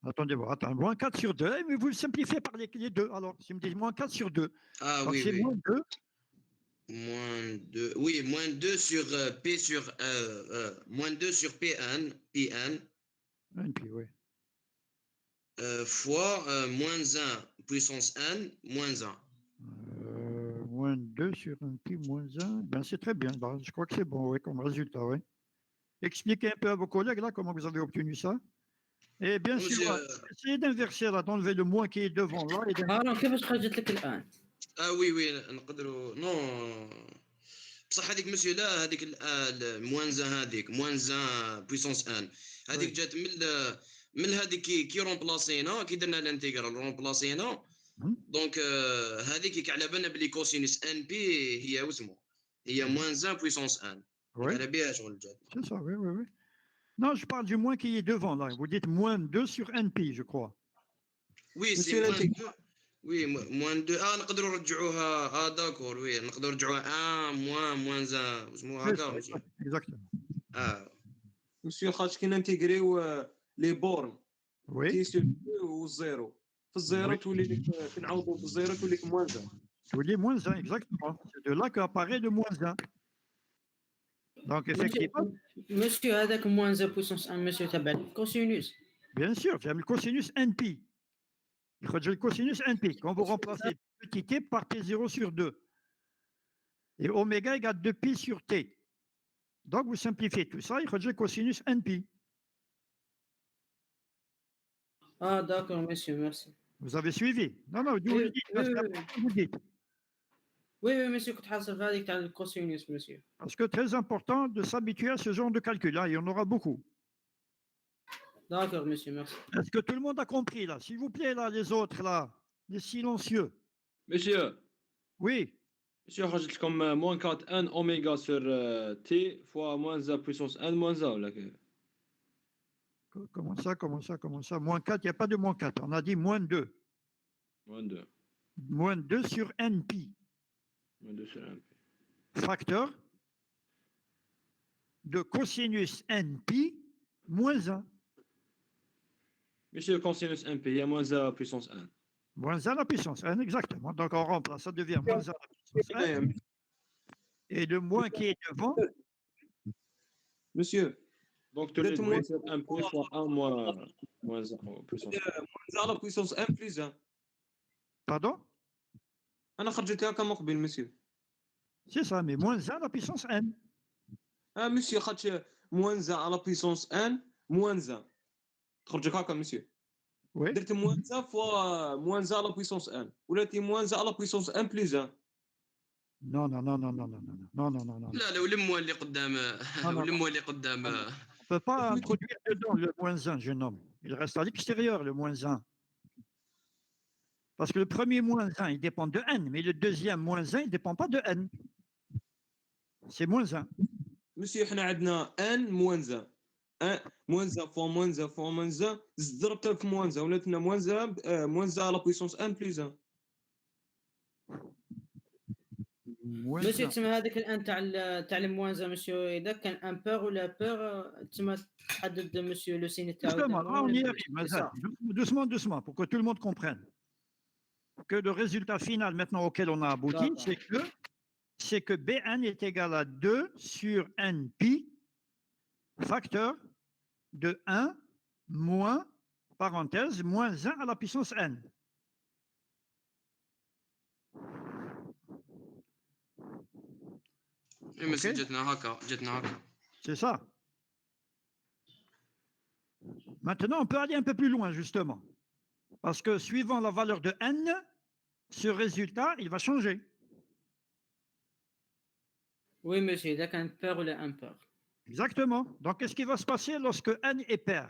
Attendez voir. Attends. Moins 4 sur 2. Mais vous le simplifiez par les 2. Alors, si vous me dites moins 4 sur 2. Ah Donc, oui, c'est oui. moins 2. Moins 2. Oui, moins 2 sur p sur moins 2 sur pn, pn Oui. fois moins 1 puissance n moins 1. Moins 2 sur 1 pi moins 1. Ben, c'est très bien. Ben, je crois que c'est bon, oui, comme résultat. Oui. Expliquez un peu à vos collègues là comment vous avez obtenu ça. Et bien sûr, essayez d'inverser là, d'enlever le moins qui est devant là. Et هارون كيفاش خرجت لك الان؟ Ah oui, oui, نقدروا نو بصح هذيك مسيو لا هذيك موان 1 هذيك موان 1 بويسونس ان هذيك جات من هذيك كي رومبلاسينا كي درنا الانتيغرال رومبلاسينا دونك هذيك على بالنا بلي كوسينوس ان بي هي واسمو هي موان 1 بويسونس ان على بها شغل جات. C'est ça, oui. Non, je parle du moins qui est devant là. Vous dites moins 2 sur npi, je crois. Oui, c'est moins 2. Oui, moins 2. نقدروا نرجعوها داكور وي نقدروا نرجعوها 1 moins 1 اسمو هكا ماشي. Exactement. مسيو خاطر كي نانتيغريو لي بورن تي Oui. سور 2 والزيرو في الزيرو تولي لك كنعوضوا في الزيرو تولي لك موان 1. تولي moins 1, exactement. C'est de là qu'apparaît le moins 1. Donc, effectivement. مسيو هذاك موان 1 بويسونس 1 مسيو تبع الكوسينوس. Bien sûr, c'est le cosinus np. Il faut le cosinus np. Quand vous remplacez petit t par t0 sur 2. Et oméga égale 2pi sur t. Donc, vous simplifiez tout ça, il faut le cosinus np. Ah, d'accord, monsieur, merci. Vous avez suivi? Non, vous le dites. Vous dites. Oui, monsieur, كنت حاسب هذيك تاع الكوسينوس, monsieur. Parce que très important de s'habituer à ce genre de calcul. Là, il y en aura beaucoup. D'accord, monsieur, merci. Est-ce que tout le monde a compris là? S'il vous plaît, là, les autres, là, les silencieux. Monsieur. Oui. Monsieur, خرجت لكم moins 4 n oméga sur t fois moins 1 puissance n moins 1 ولا كيف؟ Comment ça? Moins 4, il n'y a pas de moins 4. On a dit moins 2. Moins 2. Moins 2 sur npi. Moins 2 sur np. Facteur de cosinus np moins 1. Monsieur, cosinus np, il y a moins 1 puissance 1. Moins 1 à la puissance 1, exactement. Donc on remplace, ça devient moins 1 à la puissance 1. Et le moins qui est devant. Monsieur, donc tu as moins 1 fois 1 moins 1 puissance 1. Moins 1 à la puissance 1 plus 1. Pardon? أنا خرجتها كما قبل monsieur. C'est ça, mais moins 1 à la puissance n. Ah monsieur, خرج moins 1 à la puissance n moins 1. تخرج لك هكا مسيو Oui. درت موان 1 فوا موان 1 على بويسونس 1 ولاتي موان 1 على بويسونس 1 بلس 1 Non, non, non, non, non, non, non, non, non, non, non. لا لا ولموا اللي قدام non. ولموا اللي قدام On ne peut pas introduire dedans le moins 1, jeune homme. Il reste à l'extérieur, le moins 1. Parce que le premier moins 1, il dépend de n, mais le deuxième moins 1, il ne dépend pas de n. C'est moins 1. مسيو حنا عندنا ان موان 1 موان 1 فوا موان 1 فوا موان 1 زد ضربتها في موان 1 ولات لنا موان 1 على بويسونس 1 بلس 1 Moins مسيو 1. تسمى هذاك الان تاع الموانزه مسيو اذا كان ان بير ولا بير تسمى تحدد مسيو لو سين تاعو Justement, là, on y arrive. Mazal. Doucement, doucement, pour que tout le monde comprenne. Que le résultat final maintenant auquel on a abouti, D'accord. c'est que Bn est égal à 2 sur n pi facteur de 1 moins, parenthèse, moins 1 à la puissance n. مسيو جاتنا هكا C'est ça. Maintenant, on peut aller un peu plus loin, justement. Parce que suivant la valeur de n, ce résultat, il va changer. وي مسيو اذا كان بير ولا ان بير Exactement. Donc, qu'est-ce qui va se passer lorsque n est pair?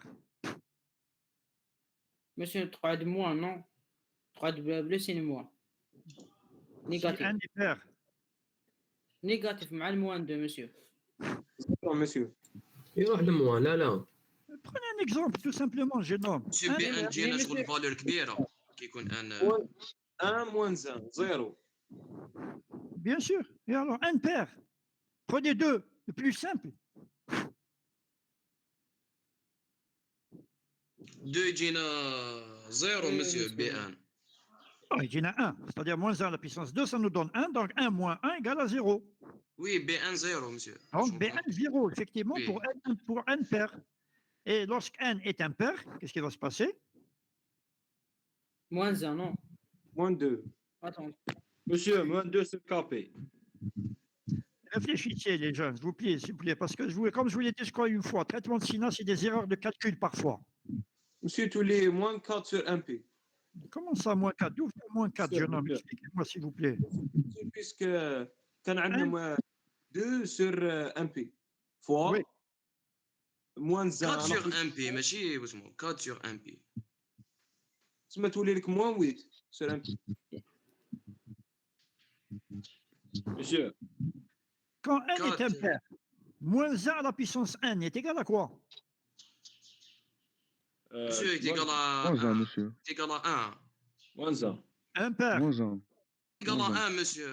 مسيو تقعد موان نو تقعد بلو سين موان Si نيجاتيف n est pair, نيجاتيف مع الموان دو مسيو مسيو يروح لموان لا prenez un exemple, tout simplement, jeune homme. مسيو بي ان جينا شغل فالور كبيره كي يكون ان 1 موان 1 0 Bien sûr. Et alors, n pair. Prenez 2, le plus simple. 2 يجينا 0 مسيو بي ان Ah, il y en a 1, c'est-à-dire moins 1 à la puissance 2, ça nous donne 1, donc 1 moins 1 égale à 0. وي بي ان 0 مسيو Donc Bn 0, effectivement, Oui. pour n pair. Et lorsque n est impair, qu'est-ce qui va se passer? موان زان نو موان 2 اتون مسيو موان 2 سور كابي Réfléchissez, les jeunes, s'il vous plaît, parce que comme je vous l'ai dit, je crois, une fois, traitement de SINA, c'est des erreurs de calcul parfois. مسيو تولي موان 4 سور 1 بي Comment ça, moins 4? D'où vient moins 4, jeune homme? Expliquez-moi, s'il vous plaît. بيسك كان عندنا موان 2 سور 1 بي فوا Oui. موان 4 1 sur 1 بي ماشي واسمو 4 sur 1 بي تسمى تولي لك موان 8 سور 1 بي مسيو Quand n est 4. impair, moins 1 à la puissance n est égal à quoi? مسيو تيقال Moins 1, monsieur. تيقال 1 موان 1 Impair. Moins 1. تيقال Moins 1 مسيو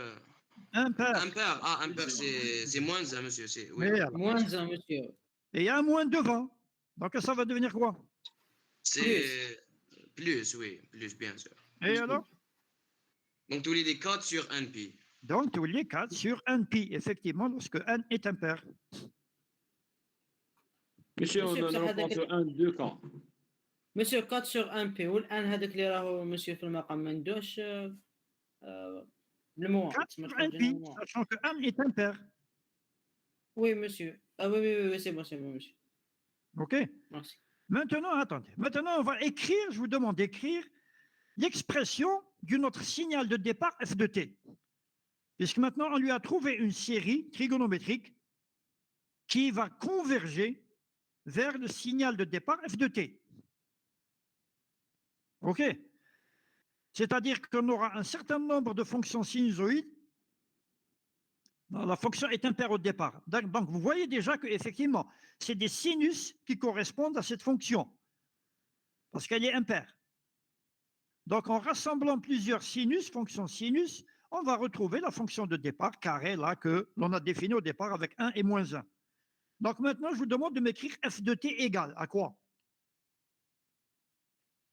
Impair. امبير امبير سي موان 1 مسيو سي وي Et alors, موان زان مسيو et il y a un moins devant. Donc ça va devenir quoi? سي بلوس وي بلوس بيان سور Et alors? دونك تولي لي 4 sur 1 بي Donc, tous les 4 sur 1 pi, effectivement, lorsque n est impair. مسيو مسيو بصح نروحو هذاك سور 1 2 كا مسيو 4 سور ان بي والان هذاك اللي راهو مسيو في المقام ما ندوش بالموان 4 تسمى sur تخرج 1 لنا pi, موان sachant que n est impair. وي مسيو وي سي بون مسيو OK? ميرسي Maintenant, attendez. Maintenant, on va écrire, je vous demande d'écrire l'expression de notre signal de départ f de t. Puisque maintenant, on lui a trouvé une série trigonométrique qui va converger vers le signal de départ f de t. OK? C'est-à-dire qu'on aura un certain nombre de fonctions sinusoïdes. La fonction est impaire au départ. Donc, vous voyez déjà qu'effectivement, c'est des sinus qui correspondent à cette fonction, parce qu'elle est impaire. Donc, en rassemblant plusieurs sinus, fonctions sinus, on va retrouver la fonction de départ carré, là, que l'on a définie au départ avec 1 et moins 1. Donc, maintenant, je vous demande de m'écrire f de t égale à quoi?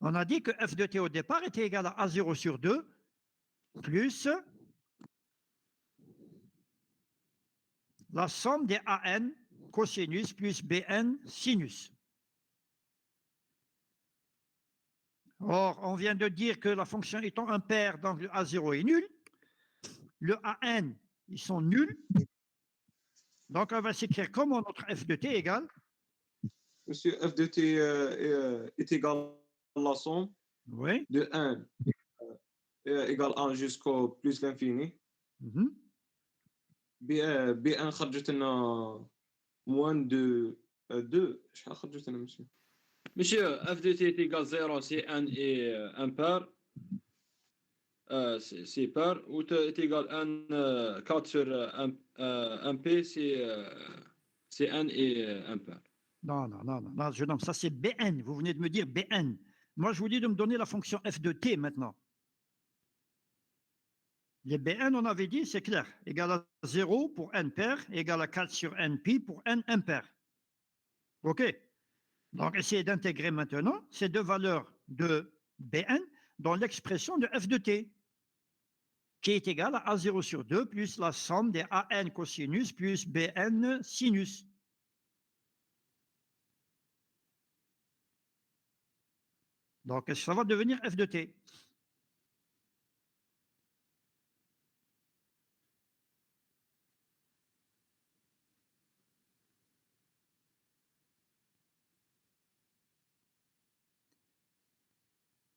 On a dit que f de t au départ était égal à a0 sur 2 plus la somme des an cosinus plus bn sinus. Or, on vient de dire que la fonction étant impaire, donc le a0 est nul. Le an, ils sont nuls. Donc, on va s'écrire comment notre f de t égale Monsieur, f de t est égal à la somme Oui. de 1 égale 1 jusqu'au plus l'infini. Mhm. B1 خرجت لنا moins de 2. شحال خرجت لنا monsieur? Monsieur, f de t est égal 0 si n est impair. C'est pair. Ou t est égal 4 sur 1p si n est impair. Non, non, non, non, non, jeune homme, ça c'est Bn. Vous venez de me dire Bn. Moi, je vous dis de me donner la fonction f de t maintenant. Les Bn, on avait dit, c'est clair, égal à 0 pour n pair, égal à 4 sur np pour n impair. OK? Donc, essayez d'intégrer maintenant ces deux valeurs de Bn dans l'expression de f de t, qui est égale à A0 sur 2 plus la somme des An cosinus plus Bn sinus. Donc, ça va devenir f de t.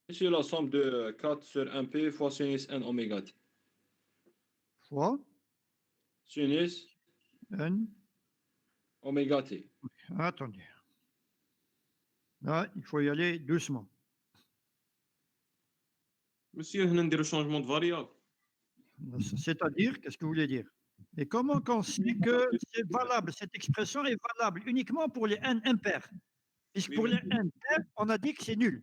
Monsieur, la somme de 4 sur 1p fois sinus n oméga t. Fois Sinus n. oméga t. Attendez. Là, il faut y aller doucement. Monsieur, هنا نديرو changement de variable. C'est-à-dire, qu'est-ce que vous voulez dire? Et comment qu'on sait que c'est valable, cette expression est valable uniquement pour les n impairs? Puisque pour les n pairs, on a dit que c'est nul.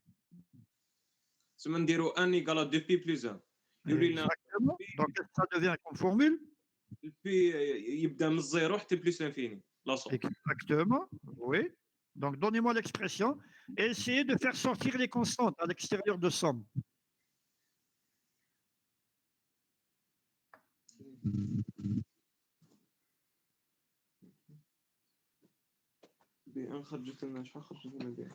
تسمى نديرو n égale à 2p plus 1. يولي لنا Exactement. Donc, ça devient comme formule. p يبدا من الزيرو حتى plus l'infini. La somme. Exactement. Oui. Donc, donnez-moi l'expression et essayez de faire sortir les constantes à l'extérieur de somme. B1 خرجت لنا شحال خرجت لنا B1؟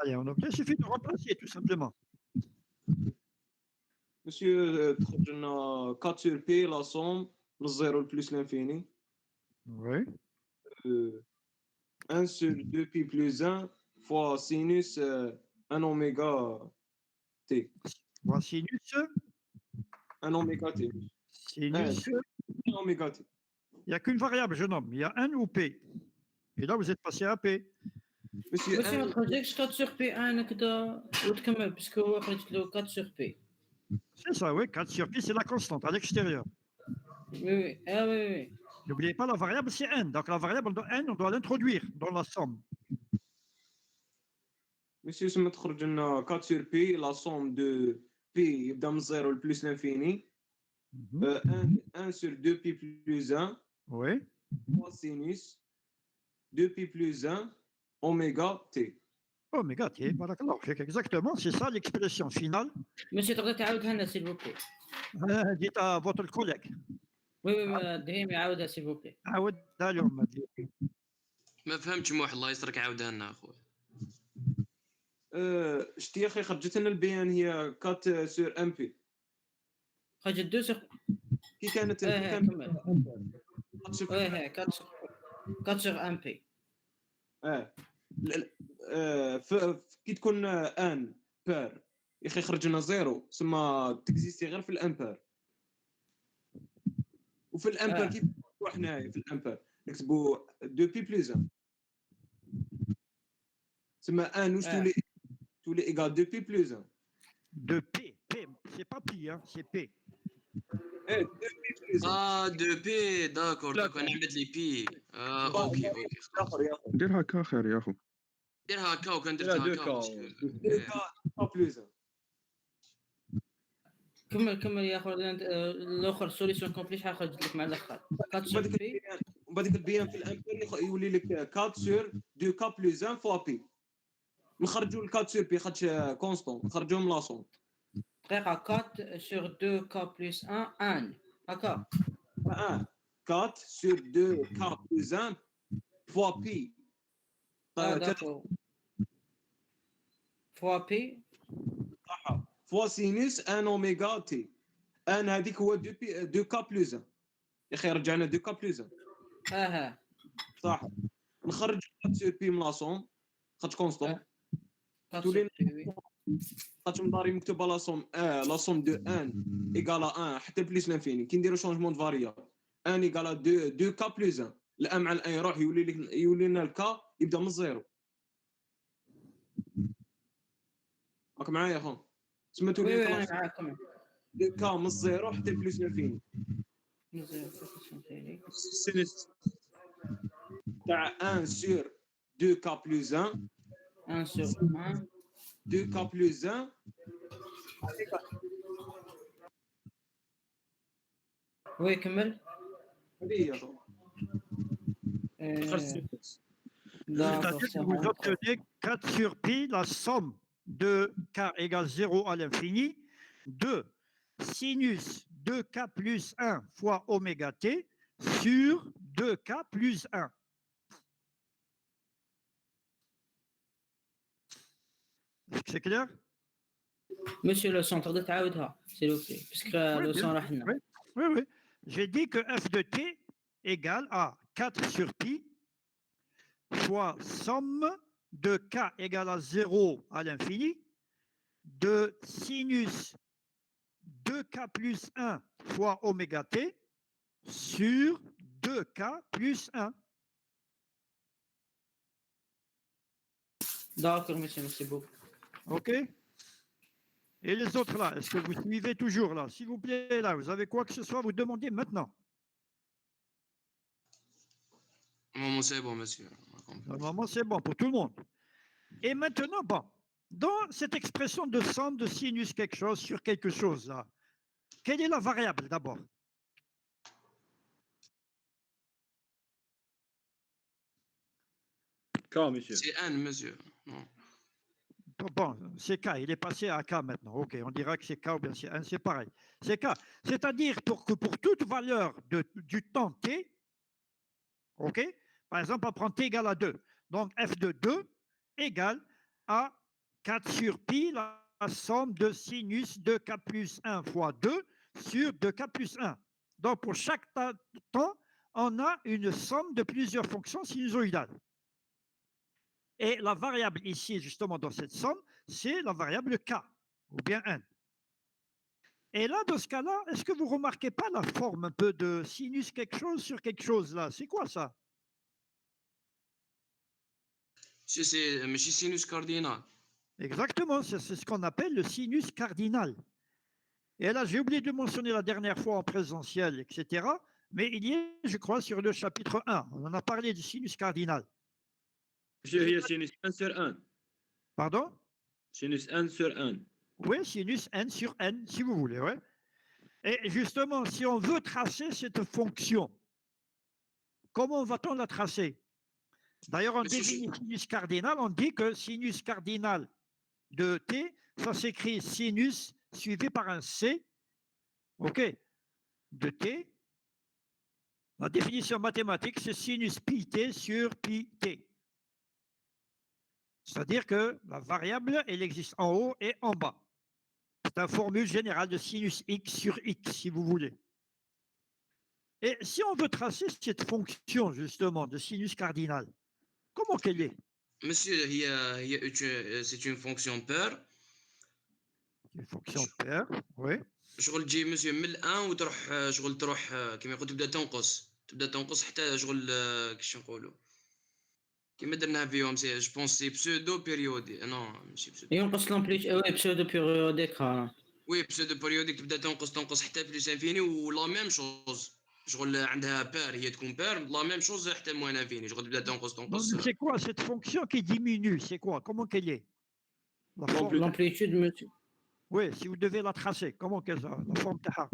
Allez, il suffit de remplacer tout simplement. Monsieur, تخرج لنا 4 sur p la somme من الزيرو plus l'infini. Oui. 1 sur 2p plus 1 fois sinus 1 oméga t. Fois sinus. 1 oméga t. Sinus. 1 oméga t. Il n'y a qu'une variable, jeune homme. Il y a n ou p. Et là, vous êtes passé à p. Monsieur, بس ما تخرجكش 4 sur P1 هكذا وتكمل باسكو هو خرجت له 4 sur P. C'est ça, oui. 4 sur p, c'est la constante à l'extérieur. Oui, oui. Ah oui, oui. N'oubliez pas, la variable, c'est n. Donc, la variable de n, on doit l'introduire dans la somme. Monsieur, تسمى تخرج لنا 4 sur p la somme de p يبدا من الزيرو plus l'infini. 1 sur 2p plus 1 Oui. fois sinus 2p plus 1 oméga t. Oméga t, barakallahu fik. Exactement, c'est ça l'expression finale. Monsieur, تقدر تعاودها لنا s'il vous plaît. Dites à votre collègue. Oui, oui, دهيم يعاودها s'il vous plaît. عاودها لهم. ما فهمتش موحد الله يسترك عاودها لنا اخويا. شتي يا اخي خرجت لنا البيان هي 4 sur 1p. خرجت 2 sur. كي كانت كمل. 4 sur 1p. كي تكون ان بير يا اخي خرج لنا زيرو تسمى تكزيستي غير في الامبير. وفي الامبير كيف نكتبوا حنايا في الامبير نكتبوا 2 بي بلس 1 تسمى ان واش تولي ايغال 2 بي بلس 1. 2 p, p, c'est pas pi, hein, c'est p. 2 بي بلس 1. 2 بي داكور داكور نعمل لي بي. اوكي ديرها هكا خير يا اخو. ديرها هكا وكان درتها هكا بلس 1. كمل يا اخو الاخر سوليسيون كومبلي شحال خرجت لك مع الاخر 4 sur P. ومن بعد البيان في الامبير يولي لك 4 sur 2 k بلس 1 فوا بي. نخرجوا ال 4 sur بي خاطش كونستون نخرجوهم لا سون. دقيقة 4 sur 2 k plus 1 1 هكا 4 sur 2 k plus 1 fois pi. d'accord. فوا بي فوا سينوس ان اوميغا تي. ان هذيك هو دو كا بلوز 1 يا اخي رجعنا دو كا بلوز 1 اها صح. نخرج 4 سور بي من لاصوم خاطر كونستون تولي خاطر من داري مكتوبه لاصوم دو ان ايكالا 1 حتى بليس لانفيني. كي نديرو شونجمون دو فاريابل ان ايكالا دو كا بلوز 1 الان مع الان يروح يولي لنا الكا يبدا من الزيرو. راك معايا يا خو؟ سمعتوا وي لي وي انا كلاس معاكم. دو كا من الزيرو حتى بليس لانفيني سينوس تاع 1 سور 2 كا بلوز 1 1 sur 1 2 كا بلوز 1 وي كمل. هذه هي خو. d'accord, C'est-à-dire ça que vous va. obtenez 4 sur pi, la somme de k égale 0 à l'infini, de sinus 2k plus 1 fois oméga t sur 2k plus 1. Est-ce que c'est clair? Monsieur le centre de تعاودها s'il vous plaît parce que Oui, le bien son sûr. راح لنا. Oui, oui, oui. J'ai dit que f de t égale à 4 sur pi fois somme de k égale à 0 à l'infini de sinus 2k plus 1 fois oméga t sur 2k plus 1. D'accord, monsieur, merci beaucoup. OK? Et les autres là, est-ce que vous suivez toujours là? S'il vous plaît, là, vous avez quoi que ce soit, vous demandez maintenant. Maman, c'est bon, monsieur. Normalement, c'est bon pour tout le monde. Et maintenant, bon, dans cette expression de somme de sinus quelque chose sur quelque chose là, quelle est la variable d'abord? K, monsieur. C'est N, monsieur. Non. Bon, c'est K, il est passé à K maintenant. OK, on dira que c'est K ou bien c'est N, c'est pareil. C'est K. C'est-à-dire que pour toute valeur du temps T, OK, par exemple, on prend T égale à 2. Donc, F de 2 égale à 4 sur pi, la somme de sinus 2K plus 1 fois 2 sur 2K plus 1. Donc, pour chaque temps, on a une somme de plusieurs fonctions sinusoïdales. Et la variable ici, justement, dans cette somme, c'est la variable K, ou bien N. Et là, dans ce cas-là, est-ce que vous ne remarquez pas la forme un peu de sinus quelque chose sur quelque chose là? C'est quoi ça? C'est sinus cardinal. Exactement, c'est ce qu'on appelle le sinus cardinal. Et là, j'ai oublié de mentionner la dernière fois en présentiel, etc. Mais il y est, je crois, sur le chapitre 1. On en a parlé du sinus cardinal. Monsieur, il y a sinus 1 sur 1. Pardon? Sinus 1 sur 1. Oui, sinus n sur n, si vous voulez, ouais. Et justement, si on veut tracer cette fonction, comment va-t-on la tracer? D'ailleurs, on définit sinus cardinal, on dit que sinus cardinal de t, ça s'écrit sinus suivi par un c, OK, de t. La définition mathématique, c'est sinus pi t sur pi t. C'est-à-dire que la variable, elle existe en haut et en bas. C'est une formule générale de sinus x sur x, si vous voulez. Et si on veut tracer cette fonction, justement, de sinus cardinal, comment qu'elle est? Monsieur, c'est une fonction paire. Une fonction paire, oui. شغل تجي مسيو من الان وتروح شغل تروح كما يقول تبدا تنقص حتى شغل كيش نقولوا كيما درناها فيهم سي جو بونس سي بسودو بيريودي نو ماشي بسودو ينقص لامبليت وي بسودو بيريوديك وي بسودو بيريوديك تبدا تنقص حتى بلوس انفيني ولا ميم شوز شغل عندها بار هي تكون بار لا ميم شوز حتى موان انفيني شغل تبدا تنقص C'est quoi cette fonction qui diminue? C'est quoi? Comment qu'elle est? L'amplitude, monsieur. Oui, si vous devez la tracer, comment qu'elle a la forme taha?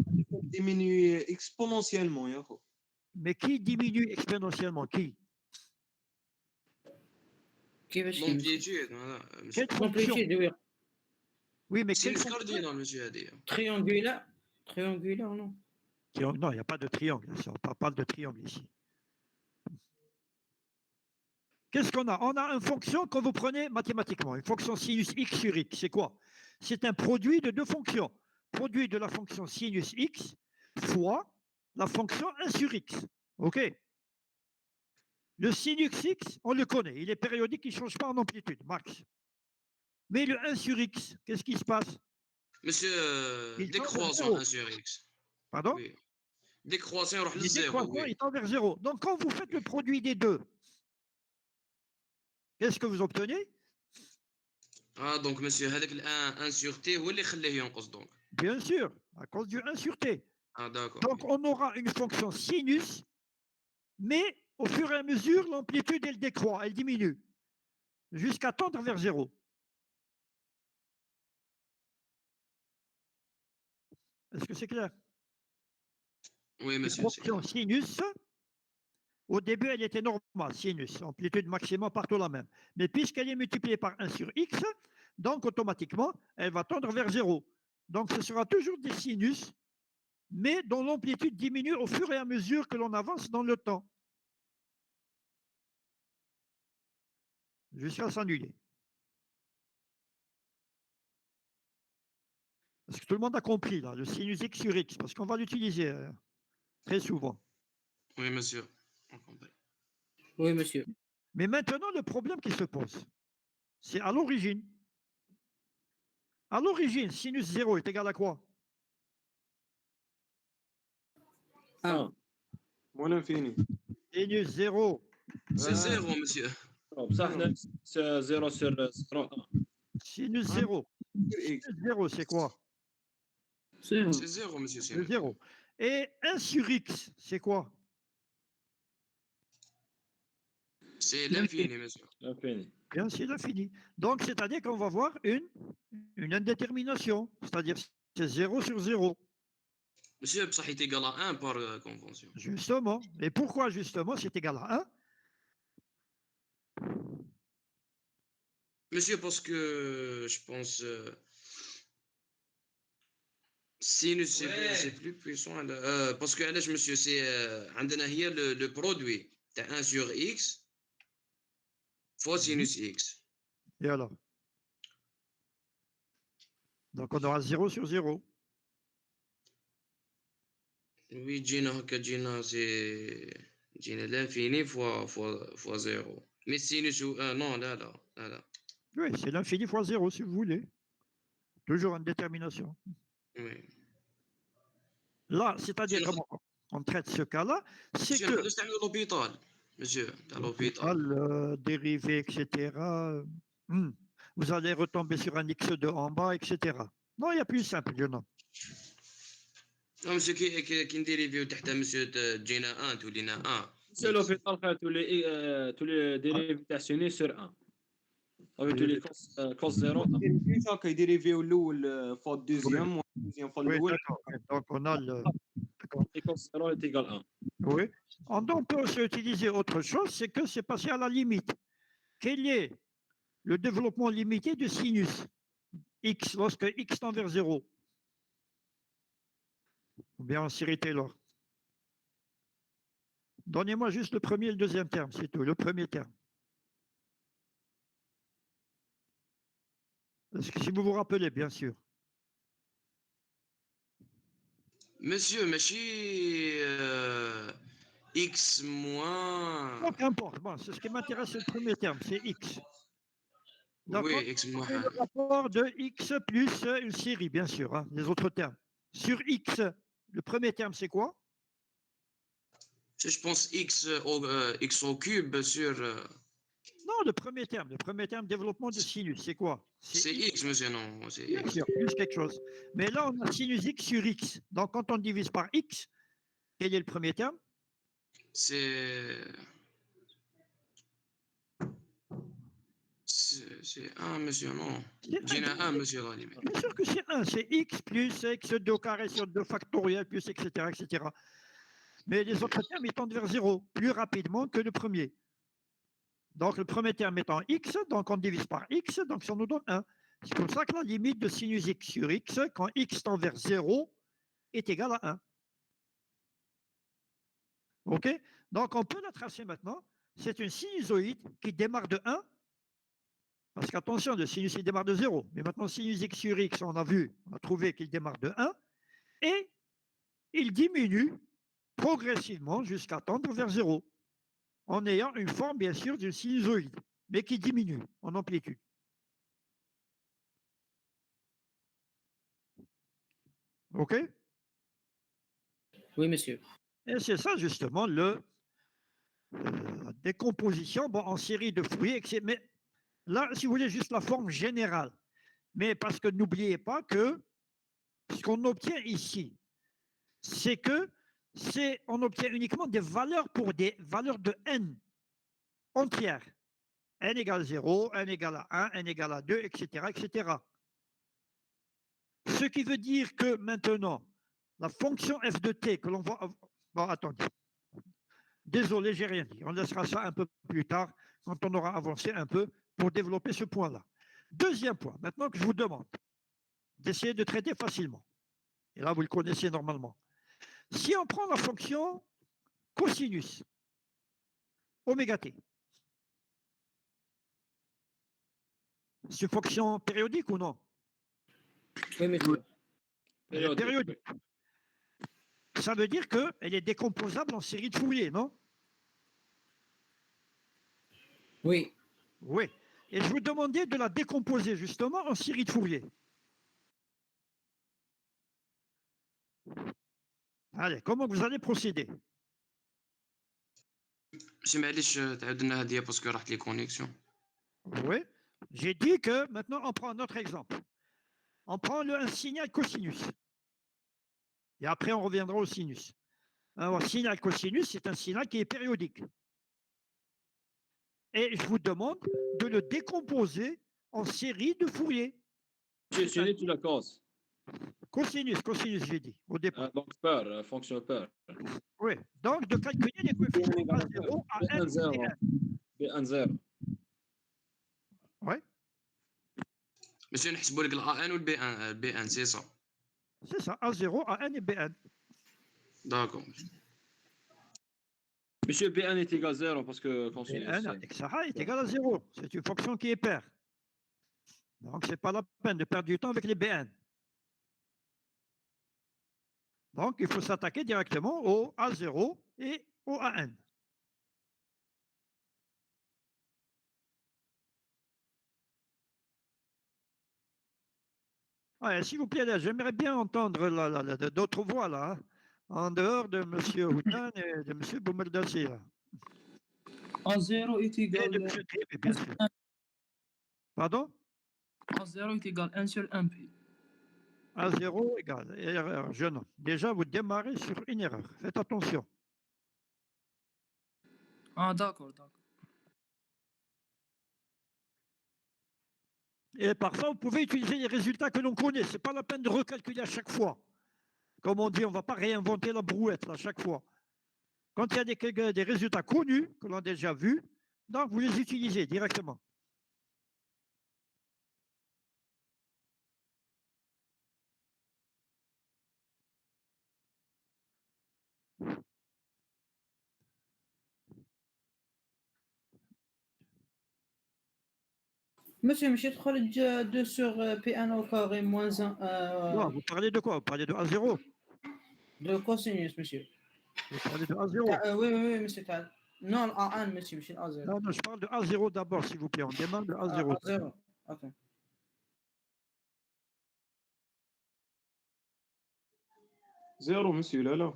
diminue exponentiellement, Yahoo. Mais qui diminue exponentiellement? Qui? l'amplitude Quelle fonction? Oui, mais c'est quelle le fonction? cardinal monsieur هذه Triangulaire, non? Non, il n'y a pas de triangle. On parle de triangle ici. qu'est-ce qu'on a? On a une fonction que vous prenez mathématiquement, une fonction sinus x sur x. C'est quoi? C'est un produit de deux fonctions. Produit de la fonction sinus x fois la fonction 1 sur x. OK? Le sinus x, on le connaît. Il est périodique, il ne change pas en amplitude, max. Mais le 1 sur x, qu'est-ce qui se passe? Monsieur, Il tend vers décroissant zéro. 1 sur x. Pardon? Oui. Décroissant, يروح Le للزيرو. décroissant, Oui. il tend vers zéro. Donc, quand vous faites le produit des deux, qu'est-ce que vous obtenez? Ah, donc, monsieur, هذاك ال 1 sur t هو اللي يخليه ينقص donc. Bien sûr, à cause du 1 sur t. Ah, d'accord. Donc, on aura une fonction sinus, mais au fur et à mesure, l'amplitude, elle décroît, elle diminue, jusqu'à tendre vers zéro. Est-ce que c'est clair? Oui, La monsieur. fonction sinus, au début, elle était normale, sinus, amplitude maximum partout la même. Mais puisqu'elle est multipliée par 1 sur x, donc automatiquement, elle va tendre vers zéro. Donc, ce sera toujours des sinus, mais dont l'amplitude diminue au fur et à mesure que l'on avance dans le temps, jusqu'à s'annuler. Est-ce que tout le monde a compris, là, le sinus x sur x? Parce qu'on va l'utiliser très souvent. Oui, monsieur. On comprend. Oui, monsieur. Mais maintenant, le problème qui se pose, c'est à l'origine. À l'origine, sinus 0 est égal à quoi? 1. Moins l'infini. Sinus 0. C'est 0, monsieur. بصح حنا 0 sur 0 Sinus 0. Sinus 0, c'est quoi? C'est C'est 0, monsieur. C'est 0. Et 1 sur x, c'est quoi? C'est l'infini, monsieur. l'infini. Bien, c'est l'infini. Donc, c'est-à-dire qu'on va voir une indétermination. C'est-à-dire c'est 0 sur 0. Monsieur, بصح est égal à 1 par convention. Justement. Et pourquoi justement c'est égal à 1? Monsieur, parce que je pense sinus c'est plus puissant. Parce que علاش monsieur c'est عندنا هي le produit تاع 1 sur x fois sinus x. Et alors? Donc on aura 0 sur 0. Oui, جينا هكا جينا جينا l'infini fois 0. Mais sinus non là. Oui, c'est l'infini fois 0 si vous voulez. Toujours une détermination. Oui. Là, c'est-à-dire comment on traite ce cas-là, c'est que l'hôpital, monsieur, à l'hôpital. Dérivé, etc. Vous allez retomber sur un x2 en bas, etc. Non, il y a plus simple, il y en a. Non, monsieur, qui dérivé تحت monsieur جينا 1 تولينا 1. C'est l'hôpital fait tous les dérivés تاع sinus sur 1. avec tous les cos 0. Déjà كيديريفيو الاول فوا الدوزيام والدوزيام فوا Oui, الاول. d'accord. Donc on a le. Et cos 0 est égal à 1. Oui. Donc on peut aussi utiliser autre chose, c'est que c'est passé à la limite. Quel est le développement limité de sinus x lorsque x tend vers 0? Ou bien en série Taylor. Donnez-moi juste le premier et le deuxième terme, c'est tout, le premier terme. Si vous vous rappelez, bien sûr. Monsieur, ماشي x moins. Non, qu'importe, bon, c'est ce qui m'intéresse, c'est le premier terme, c'est x. Oui, x moins. Le rapport de x plus une série, bien sûr, hein, les autres termes. Sur x, le premier terme, c'est quoi? Je pense x au cube sur. Non, le premier terme, développement de sinus, c'est quoi? C'est x, monsieur, non. C'est Bien x. sûr, plus quelque chose. Mais là, on a sinus x sur x. Donc, quand on divise par x, quel est le premier terme? C'est 1, monsieur, non. J'ai 1, monsieur, la limite. Bien sûr que c'est 1, c'est x plus x2 au carré sur 2 factoriel, plus etc., etc. Mais les autres termes, ils tendent vers 0 plus rapidement que le premier. Donc, le premier terme étant x, donc on divise par x, donc ça nous donne 1. C'est pour ça que la limite de sinus x sur x, quand x tend vers 0, est égale à 1. OK? Donc, on peut la tracer maintenant. c'est une sinusoïde qui démarre de 1, parce qu'attention, le sinus il démarre de 0, mais maintenant sinus x sur x, on a trouvé qu'il démarre de 1, et il diminue progressivement jusqu'à tendre vers 0, en ayant une forme bien sûr d'une sinusoïde, mais qui diminue en amplitude. OK? Oui, monsieur. Et c'est ça justement la décomposition en série de fruits. Mais là, si vous voulez, juste la forme générale. Mais parce que n'oubliez pas que ce qu'on obtient ici, c'est que on obtient uniquement des valeurs pour des valeurs de n entières. N égale 0, n égale à 1, n égale à 2, etc., etc. Ce qui veut dire que maintenant, la fonction f de t que l'on voit... Bon, attendez. Désolé, j'ai rien dit. On laissera ça un peu plus tard, quand on aura avancé un peu, pour développer ce point-là. Deuxième point, maintenant que je vous demande d'essayer de traiter facilement. Et là, vous le connaissez normalement. Si on prend la fonction cosinus oméga t, c'est une fonction périodique ou non? Oui, monsieur. Périodique. Ça veut dire qu'elle est décomposable en série de Fourier, non? Oui. Oui. Et je vous demandais de la décomposer justement en série de Fourier. Allez, comment vous allez procéder? ماشي معليش تعاود لنا هذه باسكو راحت لي كونيكسيون. Oui. J'ai dit que maintenant on prend un autre exemple. On prend un signal cosinus. Et après on reviendra au sinus. Alors, signal cosinus, c'est un signal qui est périodique. Et je vous demande de le décomposer en série de Fourier. Tu sinus ou la cos? Cosinus, j'ai dit au départ. Donc pair, fonction pair. Oui, donc de calculer les coefficients A0 à N. B1 B1 0. Oui. باش نحسبوا لك الA N ou le B1 c'est ça. C'est ça, A0, AN et BN. D'accord. Monsieur BN est égal à 0 parce que BN avec ça est égal à 0. C'est une fonction qui est paire. Donc, ce n'est pas la peine de perdre du temps avec les BN. Donc, il faut s'attaquer directement au A0 et au AN. Ouais, s'il vous plaît, j'aimerais bien entendre d'autres voix là, hein, en dehors de M. Houtan et de M. Boumerdassi. A0 est égal Et de M. Trippe, bien sûr. Pardon? A0 est égal à 1 sur 1P. A0 égale erreur, jeune homme. Déjà, vous démarrez sur une erreur. Faites attention. Ah, d'accord, d'accord. Et parfois, vous pouvez utiliser les résultats que l'on connaît. Ce n'est pas la peine de recalculer à chaque fois. Comme on dit, on ne va pas réinventer la brouette à chaque fois. Quand il y a des résultats connus, que l'on a déjà vus, donc vous les utilisez directement. Monsieur, monsieur, تخرج 2 sur P1 au carré moins 1. Non, vous parlez de quoi? Vous parlez de A0? De cosinus, monsieur. Vous parlez de A0? Oui, oui, oui, monsieur. Non, A1, monsieur, monsieur, A0. Non, non, je parle de A0 d'abord, s'il vous plaît. On demande de A0. A0, ok. Zéro, monsieur, là.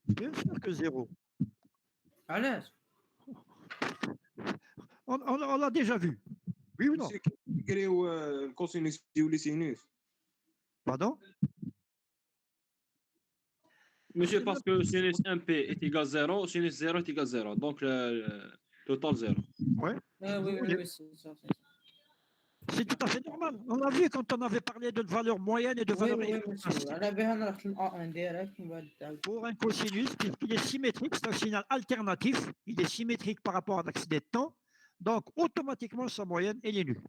Bien sûr que 0. علاش؟ On l'a déjà vu. Oui ou non? C'est qui le cosinus ou le sinus? Pardon? Monsieur, parce que sinus 1P est égal à 0, sinus 0 est égal à 0. Donc, le total 0. Ouais. Oui, oui, oui, c'est ça. C'est tout à fait normal. On l'a vu quand on avait parlé de valeur moyenne et de valeur Oui, monsieur. على بها انا رحت للA1 direct من بعد تعاود. Pour un cosinus, puisqu'il est symétrique, c'est un signal alternatif, il est symétrique par rapport à l'axe des temps, donc automatiquement sa moyenne, elle est nulle.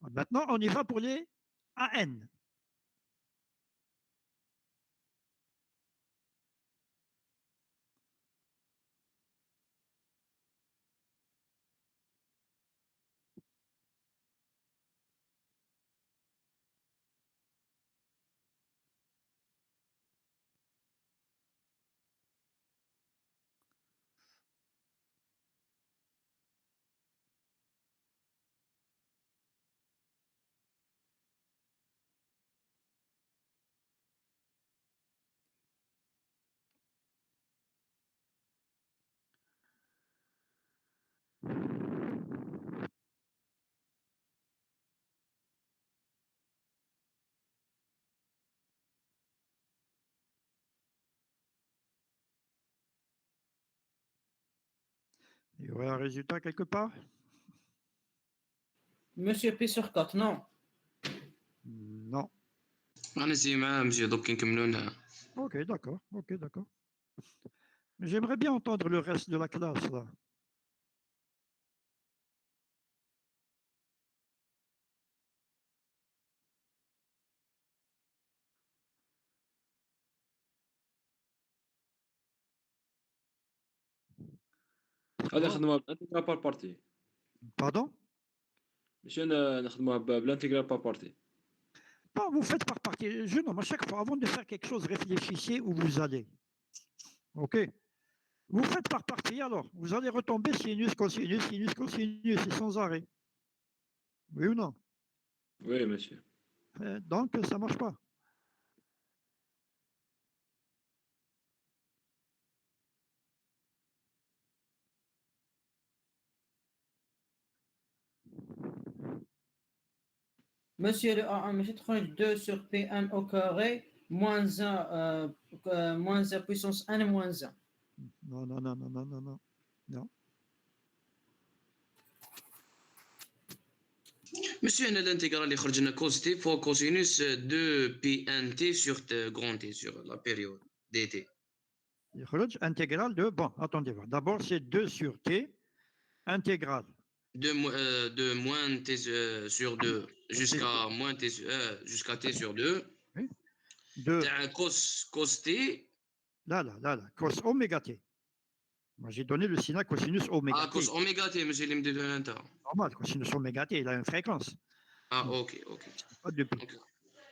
Maintenant, on y va pour les AN. Il y aurait un résultat quelque part? Monsieur P sur 4, non. Non. غنزي معاه monsieur دوك نكملوا. Ok, d'accord. Ok, d'accord. Mais j'aimerais bien entendre le reste de la classe, là. هذا نخدموها بالانتيغرال بار بارتي. Pardon? ماشي نخدموها بالانتيغرال بار بارتي. Bon, vous faites par partie. Je nomme à chaque fois, avant de faire quelque chose, réfléchissez où vous allez. Ok? Vous faites par partie, alors. Vous allez retomber sinus, cosinus, sinus, cosinus, et sans arrêt. Oui ou non? Oui, monsieur. Donc, ça ne marche pas. Monsieur le A1, monsieur 32 sur Pn au carré, moins 1 puissance 1 moins 1. Non, non, non, non, non, non, non. Non. Monsieur, هنا الانتجرال اللي خرج لنا كوس تي فوا كوسينوس 2 بي ان تي sur grand T sur la période dt. Il خرج intégral de... Bon, attendez voir. D'abord, c'est 2 sur t, intégral. De moins t sur 2 jusqu'à moins t jusqu'à t sur 2. Oui. De... تاع cos t. Là, cos oméga t. Moi, j'ai donné le signe cosinus oméga t. cos oméga t, monsieur اللي مدير انت. Normal, cosinus oméga t, il a une fréquence. Ok. Pas de plus.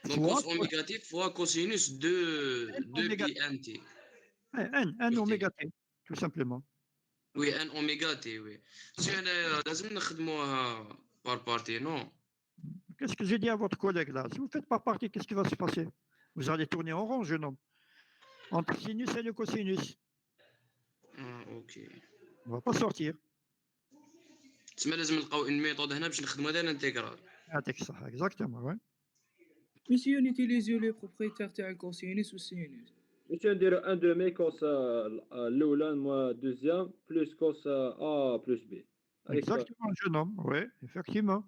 Donc cos oméga t fois cosinus 2 pi n t. n oméga t, tout simplement. Oui, n oméga t, oui. Si هنا لازم نخدموها par partie, non? Qu'est-ce que j'ai dit à votre collègue là? Si vous faites par partie, qu'est-ce qui va se passer? Vous allez tourner en rond, jeune homme. Entre sinus et le cosinus. Ok. On ne va pas sortir. تسمى لازم نلقاو une méthode هنا باش نخدموا هذا الانتجرال. Exactement, ouais. Monsieur, on utilise les propriétaires تاع الكوسينوس والسينوس. ماشي نديرو 1 2 كوس الاولى موان دوزيام بلس كوس ا بلس بي. Exactement, jeune homme, oui, effectivement.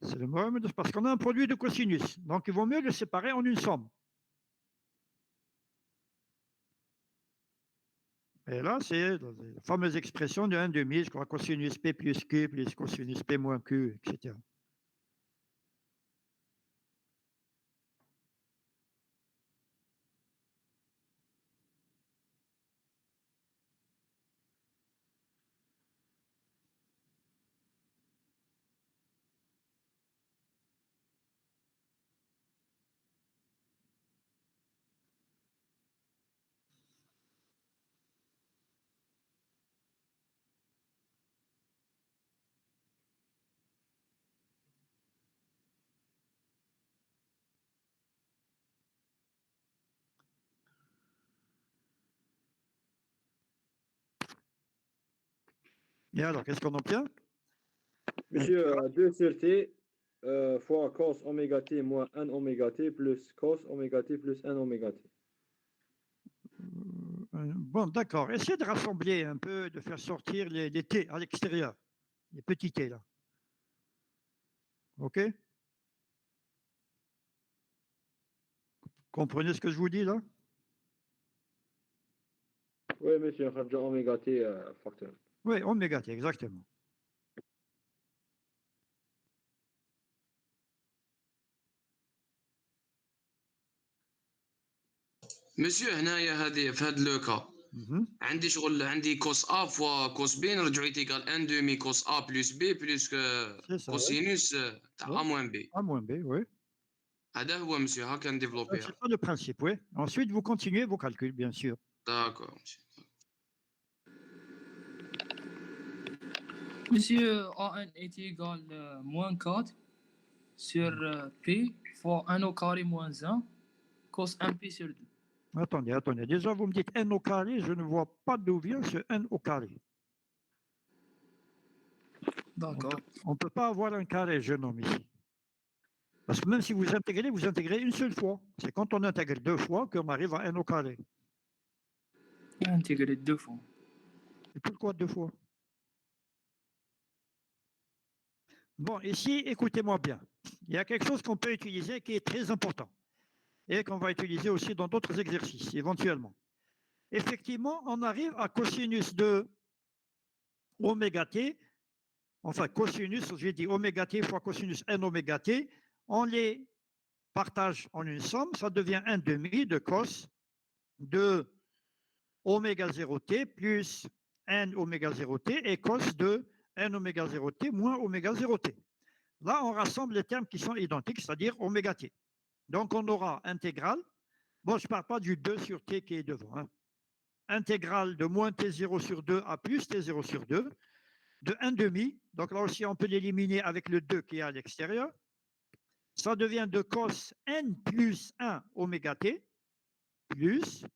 C'est le même parce qu'on a un produit de cosinus. Donc, il vaut mieux le séparer en une somme. Et là, c'est la fameuse expression de 1 demi, je crois, cosinus P plus Q plus cosinus P moins Q, etc. Et alors, qu'est-ce qu'on obtient? Monsieur, 2 sur t fois cos oméga t moins 1 oméga t plus cos oméga t plus 1 oméga t. Bon, d'accord. Essayez de rassembler un peu, de faire sortir les T à l'extérieur. Les petits T, là. OK? Comprenez ce que je vous dis, là? Oui, monsieur, خرج oméga t facteur. Oui, oméga T, exactement. Monsieur, هنايا هذه في هذا لو كا عندي شغل عندي كوس ا فوا كوس بي نرجعو يتيكال ان دومي كوس ا بلس بي بلس كوسينوس تاع ا موان بي. A moins B, oui. هذا هو مسيو هاكا نديفلوبيها. C'est ça le principe, oui. Ensuite, vous continuez vos calculs, bien sûr. D'accord, monsieur. Monsieur, AN est égal à moins 4 sur P fois 1 au carré moins 1 cos 1P sur 2. Attendez. Déjà, vous me dites n au carré, je ne vois pas d'où vient ce n au carré. D'accord. On ne peut pas avoir un carré, jeune homme, ici. Parce que même si vous intégrez une seule fois. C'est quand on intègre 2 fois qu'on arrive à n au carré. Intégrer 2 fois. Et pourquoi 2 fois? Bon, ici, écoutez-moi bien. Il y a quelque chose qu'on peut utiliser qui est très important et qu'on va utiliser aussi dans d'autres exercices, éventuellement. Effectivement, on arrive à cosinus de oméga t, enfin cosinus, j'ai dit oméga t fois cosinus n oméga t, on les partage en une somme, ça devient 1 demi de cos de oméga 0t plus n oméga 0t et cos de n oméga 0t moins oméga 0t. Là, on rassemble les termes qui sont identiques, c'est-à-dire oméga t. Donc, on aura intégrale. Bon, je ne parle pas du 2 sur t qui est devant. Hein. Intégrale de moins t0 sur 2 à plus t0 sur 2, de 1 demi. Donc là aussi, on peut l'éliminer avec le 2 qui est à l'extérieur. Ça devient de cos n plus 1 oméga t plus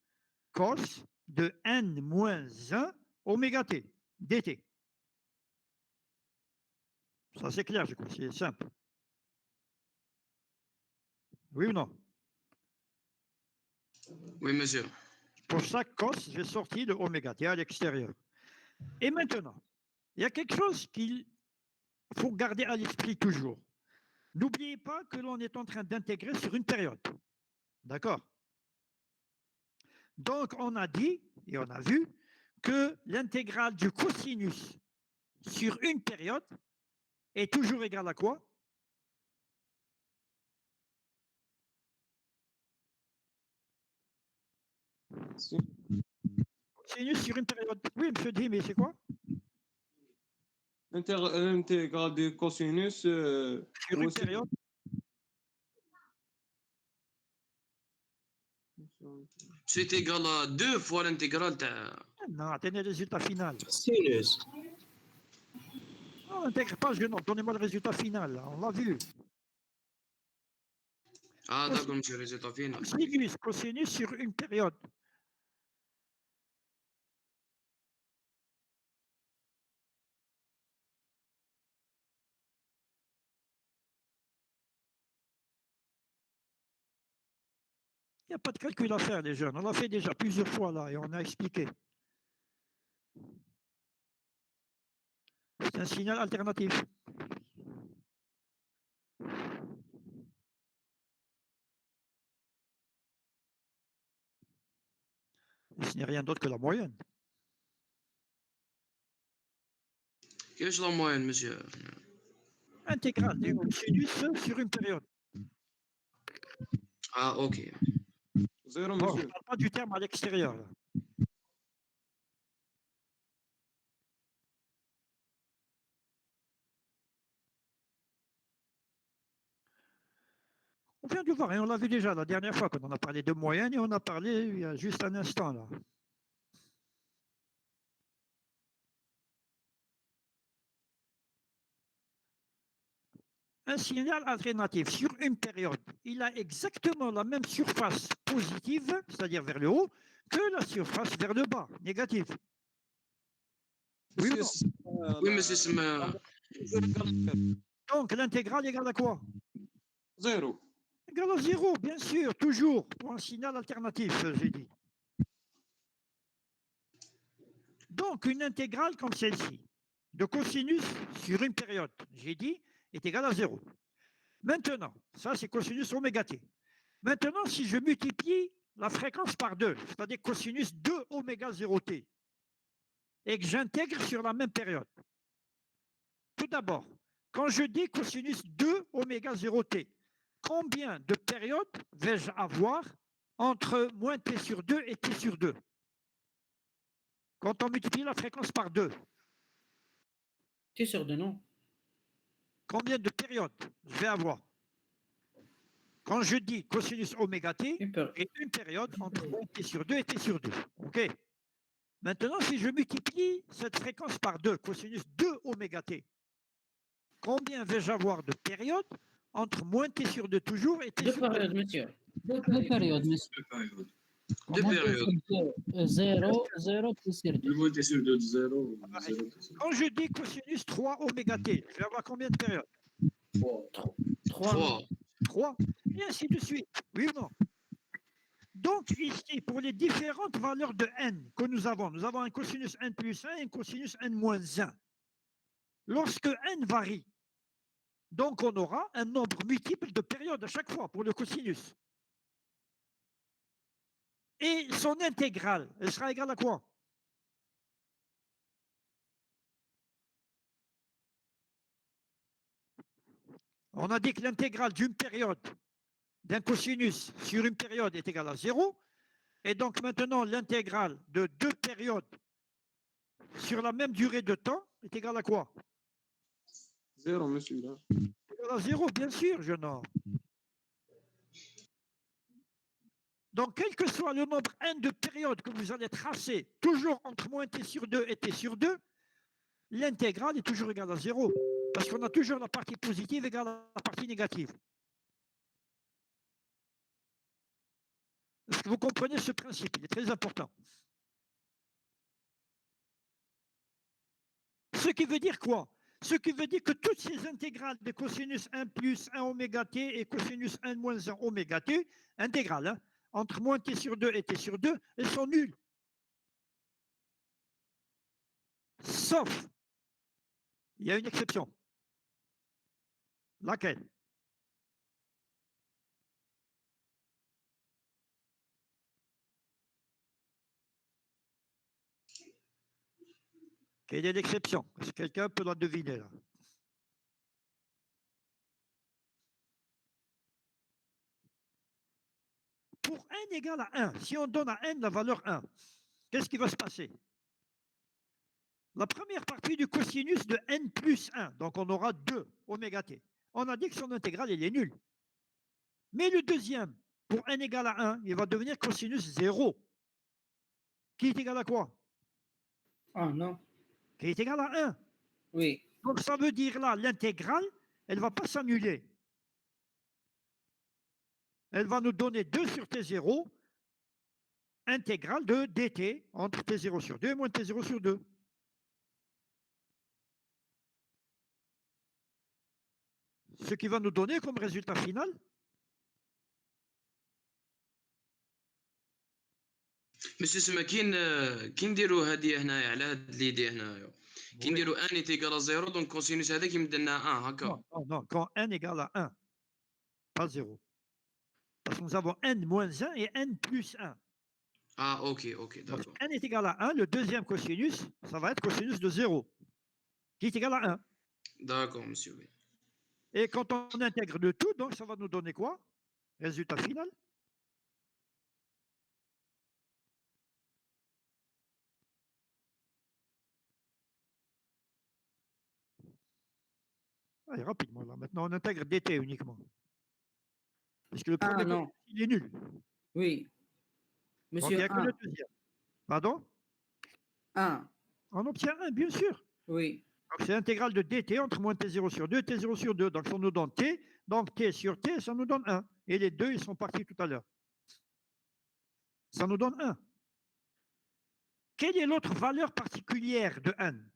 cos de n moins 1 oméga t dt. Ça, c'est clair, je crois, c'est simple. Oui ou non? Oui, monsieur. Pour chaque cos, j'ai sorti de oméga t à l'extérieur. Et maintenant, il y a quelque chose qu'il faut garder à l'esprit toujours. N'oubliez pas que l'on est en train d'intégrer sur une période. D'accord? Donc, on a dit et on a vu que l'intégrale du cosinus sur une période est toujours égale à quoi? Cosinus sur une période. Oui, monsieur dit, mais c'est quoi? L'intégrale du cosinus sur une période. C'est égal à 2 fois l'intégrale. Non, attendez le résultat final. Sinus. Non, n'intègre pas, je non, donnez-moi le résultat final, là, on l'a vu. Ah, d'accord, monsieur, le résultat final. Sinus, cosinus sur une période. Il n'y a pas de calcul à faire, les jeunes. On l'a fait déjà plusieurs fois là et on a expliqué. C'est un signal alternatif. Et ce n'est rien d'autre que la moyenne. Qu'est-ce la moyenne, monsieur? Intégrale du cosinus sur une période. Ah, ok. Zéro, Bon, monsieur. je ne parle pas du terme à l'extérieur. Là. On vient de voir, et on l'a vu déjà la dernière fois quand on a parlé de moyenne et on a parlé il y a juste un instant là. Un signal alternatif sur une période, il a exactement la même surface positive, c'est-à-dire vers le haut, que la surface vers le bas, négative. Oui, Oui, mais c'est... Donc l'intégrale égale à quoi? Zéro. Égale à 0, bien sûr, toujours, pour un signal alternatif, j'ai dit. Donc une intégrale comme celle-ci, de cosinus sur une période, j'ai dit, est égale à 0. Maintenant, ça c'est cosinus oméga t. Maintenant, si je multiplie la fréquence par 2, c'est-à-dire cosinus 2 oméga 0t, et que j'intègre sur la même période. Tout d'abord, quand je dis cosinus 2 oméga 0t, combien de périodes vais-je avoir entre moins t sur 2 et t sur 2 quand on multiplie la fréquence par 2? T sur 2, non? Combien de périodes je vais avoir? Quand je dis cosinus oméga t, j'ai une période entre t sur 2 et t sur 2. OK? Maintenant, si je multiplie cette fréquence par 2, cosinus 2 oméga t, combien vais-je avoir de périodes entre moins t sur 2 toujours et t sur 2? Deux périodes, monsieur. Deux périodes, monsieur. Deux périodes. 0, 0, t sur 2. Le t sur 2, 0. Quand je dis cosinus 3 oméga t, je vais avoir combien de périodes? 3. 3. Et ainsi de suite. Oui ou non? Donc ici, pour les différentes valeurs de n que nous avons un cosinus n plus 1 et un cosinus n moins 1. Lorsque n varie, Donc, on aura un nombre multiple de périodes à chaque fois pour le cosinus. Et son intégrale, elle sera égale à quoi? On a dit que l'intégrale d'une période d'un cosinus sur une période est égale à 0. Et donc maintenant, l'intégrale de deux périodes sur la même durée de temps est égale à quoi? 0, monsieur. Là. Égale à 0, bien sûr, jeune homme. Donc, quel que soit le nombre n de périodes que vous allez tracer, toujours entre moins t sur 2 et t sur 2, l'intégrale est toujours égale à 0. Parce qu'on a toujours la partie positive égale à la partie négative. Est-ce que vous comprenez ce principe? Il est très important. Ce qui veut dire quoi? Ce qui veut dire que toutes ces intégrales de cosinus 1 plus 1 oméga t et cosinus 1 moins 1 oméga t, intégrales, hein, entre moins t sur 2 et t sur 2, elles sont nulles. Sauf, il y a une exception. Laquelle? Quelle est l'exception? Est-ce que quelqu'un peut la deviner là? Pour n égale à 1, si on donne à n la valeur 1, qu'est-ce qui va se passer? La première partie du cosinus de n plus 1, donc on aura 2 oméga t. On a dit que son intégrale, elle est nulle. Mais le deuxième, pour n égale à 1, il va devenir cosinus 0. Qui est égal à quoi? Ah non. Qui est égal à 1. Oui. Donc ça veut dire là, l'intégrale, elle ne va pas s'annuler. Elle va nous donner 2 sur t0, intégrale de dt entre t0 sur 2 et moins t0 sur 2. Ce qui va nous donner comme résultat final مسيو سما كي نديرو هادي هنايا على هاد ليدي هنايا كي نديرو ان ايت ايكال 0 دونك كونسينوس هذاك يمد لنا 1 هكا. Non, non, quand n égale à 1, pas 0. Parce que nous avons n moins 1 et n plus 1. Ah, ok, Donc, d'accord. n est égal à 1, le deuxième cosinus, ça va être cosinus de 0, qui est égal à 1. D'accord, monsieur. Oui. Et quand on intègre le tout, donc ça va nous donner quoi? Résultat final. Allez, rapidement, là. Maintenant, on intègre dt uniquement. Parce que le premier, non. il est nul. Oui. Donc, Monsieur il n'y a que le deuxième. Pardon? 1. On obtient 1, bien sûr. Oui. Donc, c'est l'intégrale de dt entre moins t0 sur 2 et t0 sur 2. Donc, ça nous donne t. Donc, t sur t, ça nous donne 1. Et les deux, ils sont partis tout à l'heure. Ça nous donne 1. Quelle est l'autre valeur particulière de n?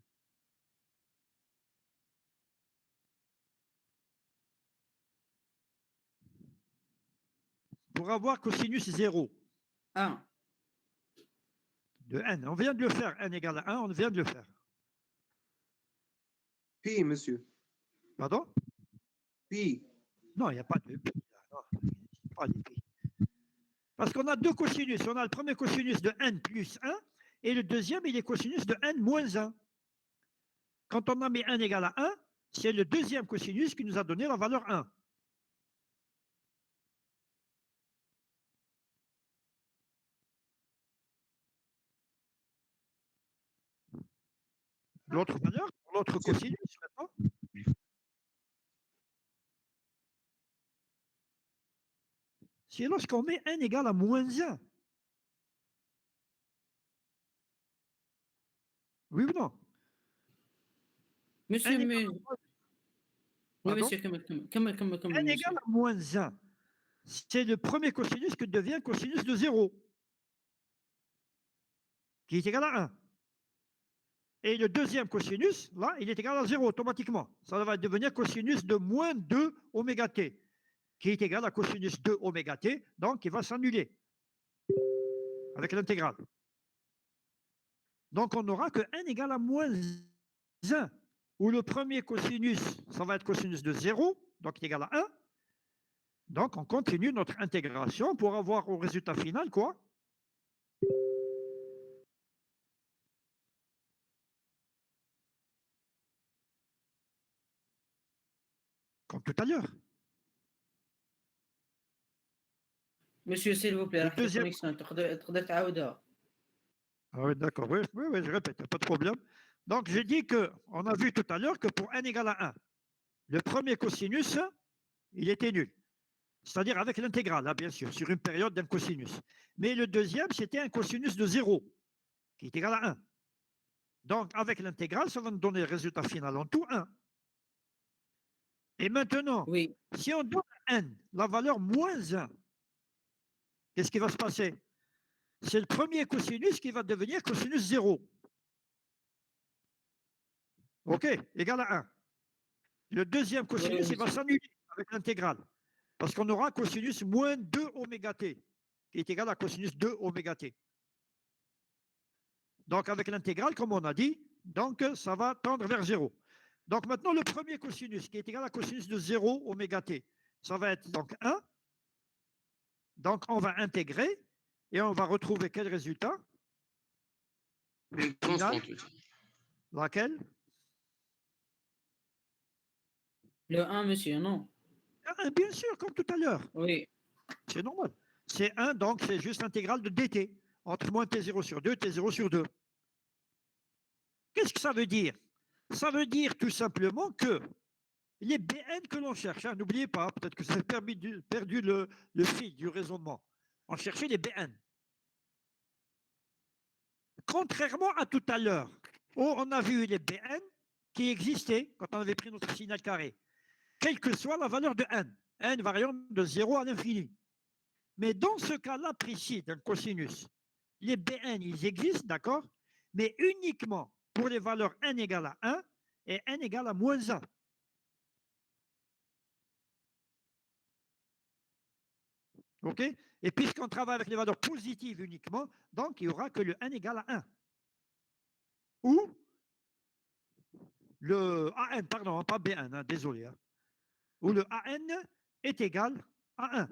Pour avoir cosinus 0. 1. De n. On vient de le faire. N égale à 1, on vient de le faire. Pi, monsieur. Pardon? Pi. Non, il n'y a pas de pi. Non, pas de pi. Parce qu'on a deux cosinus. On a le premier cosinus de n plus 1 et le deuxième, il est cosinus de n moins 1. Quand on a mis n égale à 1, c'est le deuxième cosinus qui nous a donné la valeur 1. L'autre valeur, l'autre cosinus maintenant. C'est lorsqu'on met n égale à moins 1. Oui ou non? Monsieur, n mais... égale à... Oui, monsieur, comment n égale à moins 1. C'est le premier cosinus qui devient cosinus de 0. Qui est égal à 1. Et le deuxième cosinus, là, il est égal à 0 automatiquement. Ça va devenir cosinus de moins 2 oméga t, qui est égal à cosinus 2 oméga t, donc il va s'annuler avec l'intégrale. Donc on n'aura que n égale à moins 1, où le premier cosinus, ça va être cosinus de 0, donc il est égal à 1. Donc, on continue notre intégration pour avoir au résultat final quoi? Comme tout à l'heure. Monsieur, s'il vous plaît, Le راح في deuxième. connexion. تقدر تعاودها. Ah oui, d'accord. Oui, je répète, pas de problème. Donc, j'ai dit on a vu tout à l'heure que pour n égale à 1, le premier cosinus, il était nul. C'est-à-dire avec l'intégrale, là, bien sûr, sur une période d'un cosinus. Mais le deuxième, c'était un cosinus de 0, qui est égal à 1. Donc, avec l'intégrale, ça va nous donner le résultat final en tout 1. Et maintenant, Oui. si on donne à n la valeur moins 1, qu'est-ce qui va se passer? C'est le premier cosinus qui va devenir cosinus 0. OK, égal à 1. Le deuxième cosinus, il va s'annuler avec l'intégrale. Parce qu'on aura cosinus moins 2 oméga t, qui est égal à cosinus 2 oméga t. Donc, avec l'intégrale, comme on a dit, donc ça va tendre vers 0. Donc, maintenant, le premier cosinus, qui est égal à cosinus de 0 oméga t, ça va être donc 1. Donc, on va intégrer et on va retrouver quel résultat? Une constante. Laquelle? Le 1, monsieur, non? Bien sûr, comme tout à l'heure. Oui. C'est normal. C'est 1, donc c'est juste l'intégrale de dt, entre moins t0 sur 2, t0 sur 2. Qu'est-ce que ça veut dire? Ça veut dire tout simplement que les Bn que l'on cherche, hein, n'oubliez pas, peut-être que vous avez perdu le fil du raisonnement. On cherchait les Bn. Contrairement à tout à l'heure, où on a vu les Bn qui existaient quand on avait pris notre signal carré, quelle que soit la valeur de n variant de 0 à l'infini. Mais dans ce cas-là précis d'un cosinus, les Bn, ils existent, d'accord, mais uniquement pour les valeurs n égale à 1 et n égale à moins 1. OK? Et puisqu'on travaille avec les valeurs positives uniquement, donc il n'y aura que le n égale à 1. Ou le AN, pardon, pas BN, hein, désolé. Hein, où le AN est égal à 1.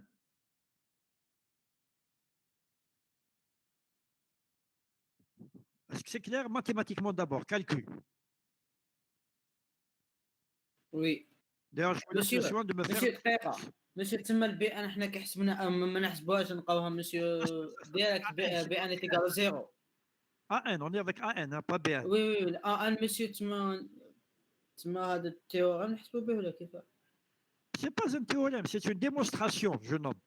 Est-ce que c'est clair mathématiquement d'abord? Calcul. Oui. D'ailleurs, je vous laisse le soin de me monsieur faire... دقيقة. مسيو تسمى البي ان احنا كحسبنا ما نحسبوهاش نلقاوها مسيو ديريكت بي ان ايكال زيرو. AN, on est avec AN, hein, pas BN. وي وي الان مسيو تسمى هذا التيوريم نحسبوا به ولا كيف؟ C'est pas un théorème, c'est une démonstration, jeune homme.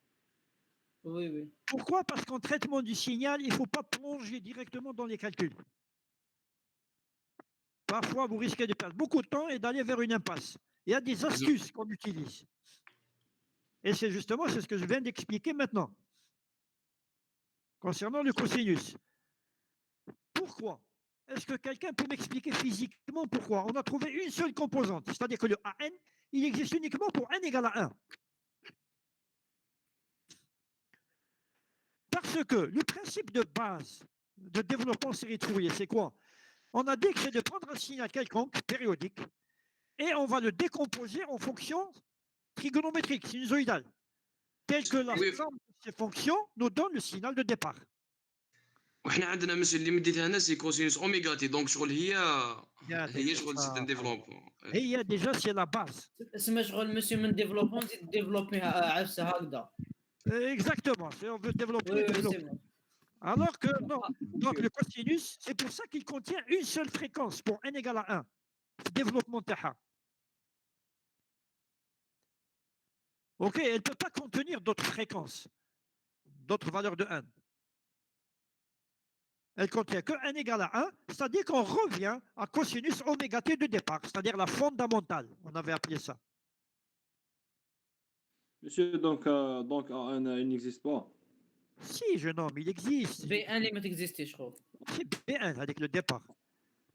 Oui, oui. Pourquoi? Parce qu'en traitement du signal, il ne faut pas plonger directement dans les calculs. Parfois, vous risquez de perdre beaucoup de temps et d'aller vers une impasse. Il y a des astuces qu'on utilise. Et c'est justement ce que je viens d'expliquer maintenant. Concernant le cosinus. Pourquoi? Est-ce que quelqu'un peut m'expliquer physiquement pourquoi? On a trouvé une seule composante, c'est-à-dire que le AN, il existe uniquement pour n égale à 1. Parce que le principe de base de développement série de Fourier, c'est quoi? On a dit que c'est de prendre un signal quelconque, périodique, et on va le décomposer en fonctions trigonométriques, sinusoïdales, telles que la somme de ces fonctions nous donne le signal de départ. وحنا عندنا مثل اللي مديتها هنا سي كوسينوس اوميغا تي دونك شغل هي شغل سيت ان ديفلوبمون هي ديجا سي لا باز اسمها شغل مسيو من ديفلوبمون نزيد ديفلوبيها عفسه هكذا. Exactement, on veut développer. Oui, oui, alors que non, donc le cosinus, c'est pour ça qu'il contient une seule fréquence pour n égale à 1. Développement TH. Ok, elle ne peut pas contenir d'autres fréquences, d'autres valeurs de n. Elle contient que n égale à 1, c'est-à-dire qu'on revient à cosinus oméga t de départ, c'est-à-dire la fondamentale, on avait appelé ça. Monsieur, donc AN, il n'existe pas. Si, jeune homme, il existe. B1 اللي ما تكزيستيش خو. C'est B1 avec le départ.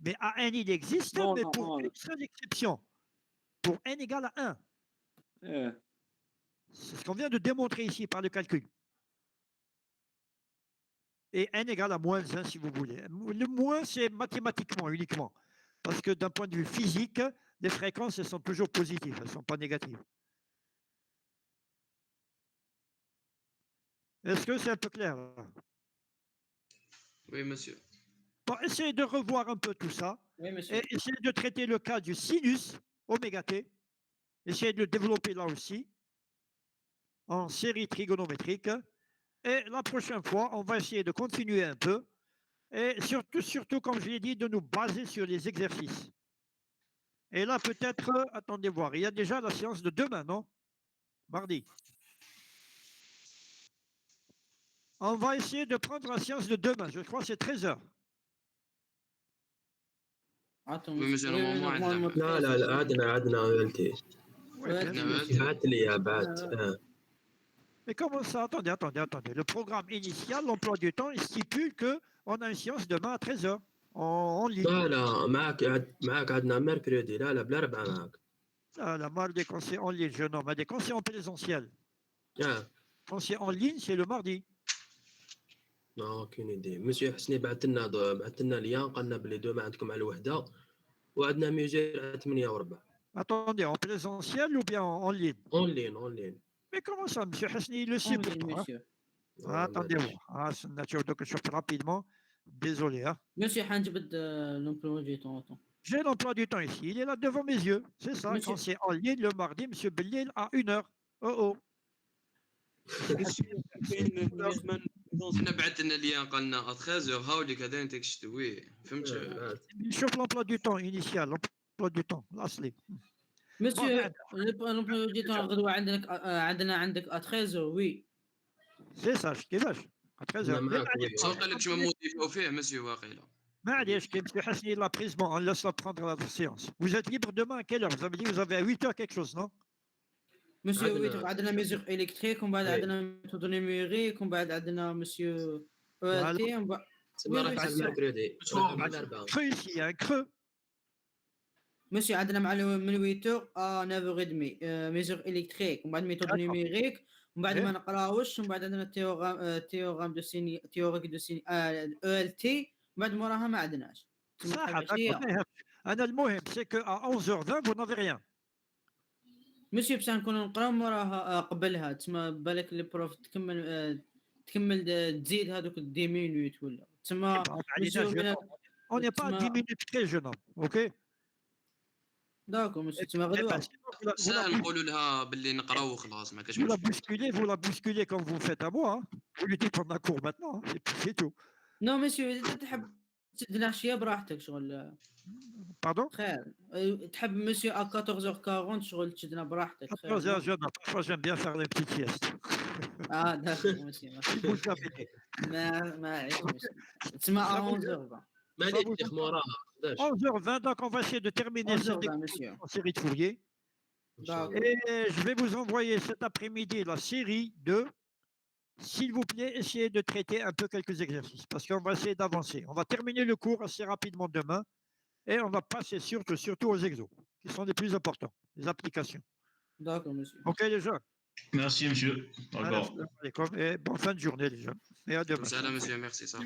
Mais AN, il existe, Non, mais non, pour non. une seule exception. Pour n égale à 1. Eh. C'est ce qu'on vient de démontrer ici par le calcul. Et n égale à moins 1 si vous voulez. Le moins, c'est mathématiquement uniquement. Parce que d'un point de vue physique, les fréquences, elles sont toujours positives, elles ne sont pas négatives. Est-ce que c'est un peu clair là? Oui, monsieur. Bon, essayez de revoir un peu tout ça. Oui, monsieur. Et essayez de traiter le cas du sinus oméga t. Essayez de le développer là aussi, en série trigonométrique. Et la prochaine fois, on va essayer de continuer un peu. Et surtout, comme je l'ai dit, de nous baser sur les exercices. Et là, peut-être, attendez voir, il y a déjà la séance de demain, non? Mardi. On va essayer de prendre la séance de demain. Je crois que c'est 13h. Attends, Oui, monsieur, normalement, عندنا. لا لا لا عدنا قلتي عندنا. بعت لي يا بعت Mais comment ça? Attendez. Le programme initial, l'emploi du temps, il stipule qu'on a une séance demain à 13h en ligne. لا لا معك عدنا ميركوريدي لا بلا ربعة معك La marque des conseils en ligne, jeune homme, des conseils en présentiel. Conseils en ligne, c'est le mardi. كاين يدي مسيو حسني بعث لنا ليان قالنا بلي دوما عندكم على الوحده وعندنا ميوزير على 8 وربع. Attendez, en présentiel ou bien en ligne? En ligne. Mais comment ça, monsieur Hasni, il le sait pourtant, hein? Attendez voir. C'est une nature de quelque chose rapidement. Désolé. Hein. Monsieur حنجبد l'emploi du temps. J'ai l'emploi du temps ici. Il est là devant mes yeux. C'est ça. Monsieur. Quand c'est en ligne le mardi, monsieur Bellil à 1h. Oh. احنا بعث لنا ليان قالنا 13 هاوليك هذا انت كشتوي فهمت. شوف l'emploi du temps initial, l'emploi du temps الاصلي. Monsieur, l'emploi du temps غدوة عندك à 13h, oui. C'est ça, كيفاش؟ à 13h. سوق لك شو موديفيو فيه مسيو واقيلا. معليش كي مسيو حسني la prise, bon, on laisse la prendre la séance. Vous êtes libre demain à quelle heure? Vous avez dit vous avez à 8h quelque chose, non? Monsieur, oui, عندنا mesure électrique, ومن بعد عندنا méthode numérique, ومن بعد عندنا monsieur ELT, ومن بعد creux ici, il y a un creux. Monsieur, عندنا من 8h à 9h30 mesure électrique, ومن بعد méthode numérique, ومن بعد ما نقراوش، ومن بعد عندنا théorème de Signy, théorique de Signy ELT، ومن بعد موراها ما عندناش. أنا المهم c'est que à 11h20 vous n'avez rien. ماشي بصح نكونوا نقراو موراها قبلها تسمى بالك لي بروف تكمل تزيد هذوك 10 مينوت ولا تسمى on n'est pas à 10 minutes près jeune homme, OK? داكو ماشي تسمى غدوه ساهل نقولوا لها باللي نقراو وخلاص ما كاش vous la bousculez comme vous faites à moi, hein? Vous lui dites on a cours maintenant, hein? C'est tout. نو ماشي اذا تحب تدنا شويه براحتك شغل. Pardon? خير تحب مسيو à 14h40 شغل تشدنا براحتك. 14h jeune homme, parfois j'aime bien faire des petites siestes. داكو ماشي ما عيش تسمى 11h. معليش شيخ موراها 11h20, donc on va essayer de terminer cette série de Fourier. Et je vais vous envoyer cet après-midi la série de, s'il vous plaît, essayez de traiter un peu quelques exercices, parce qu'on va essayer d'avancer. On va terminer le cours assez rapidement demain, et on va passer surtout aux exos, qui sont les plus importants, les applications. D'accord, monsieur. OK, les jeunes? Merci, monsieur. Au revoir. Et bonne fin de journée, les jeunes. Et à demain. Salam, monsieur, merci. Ça.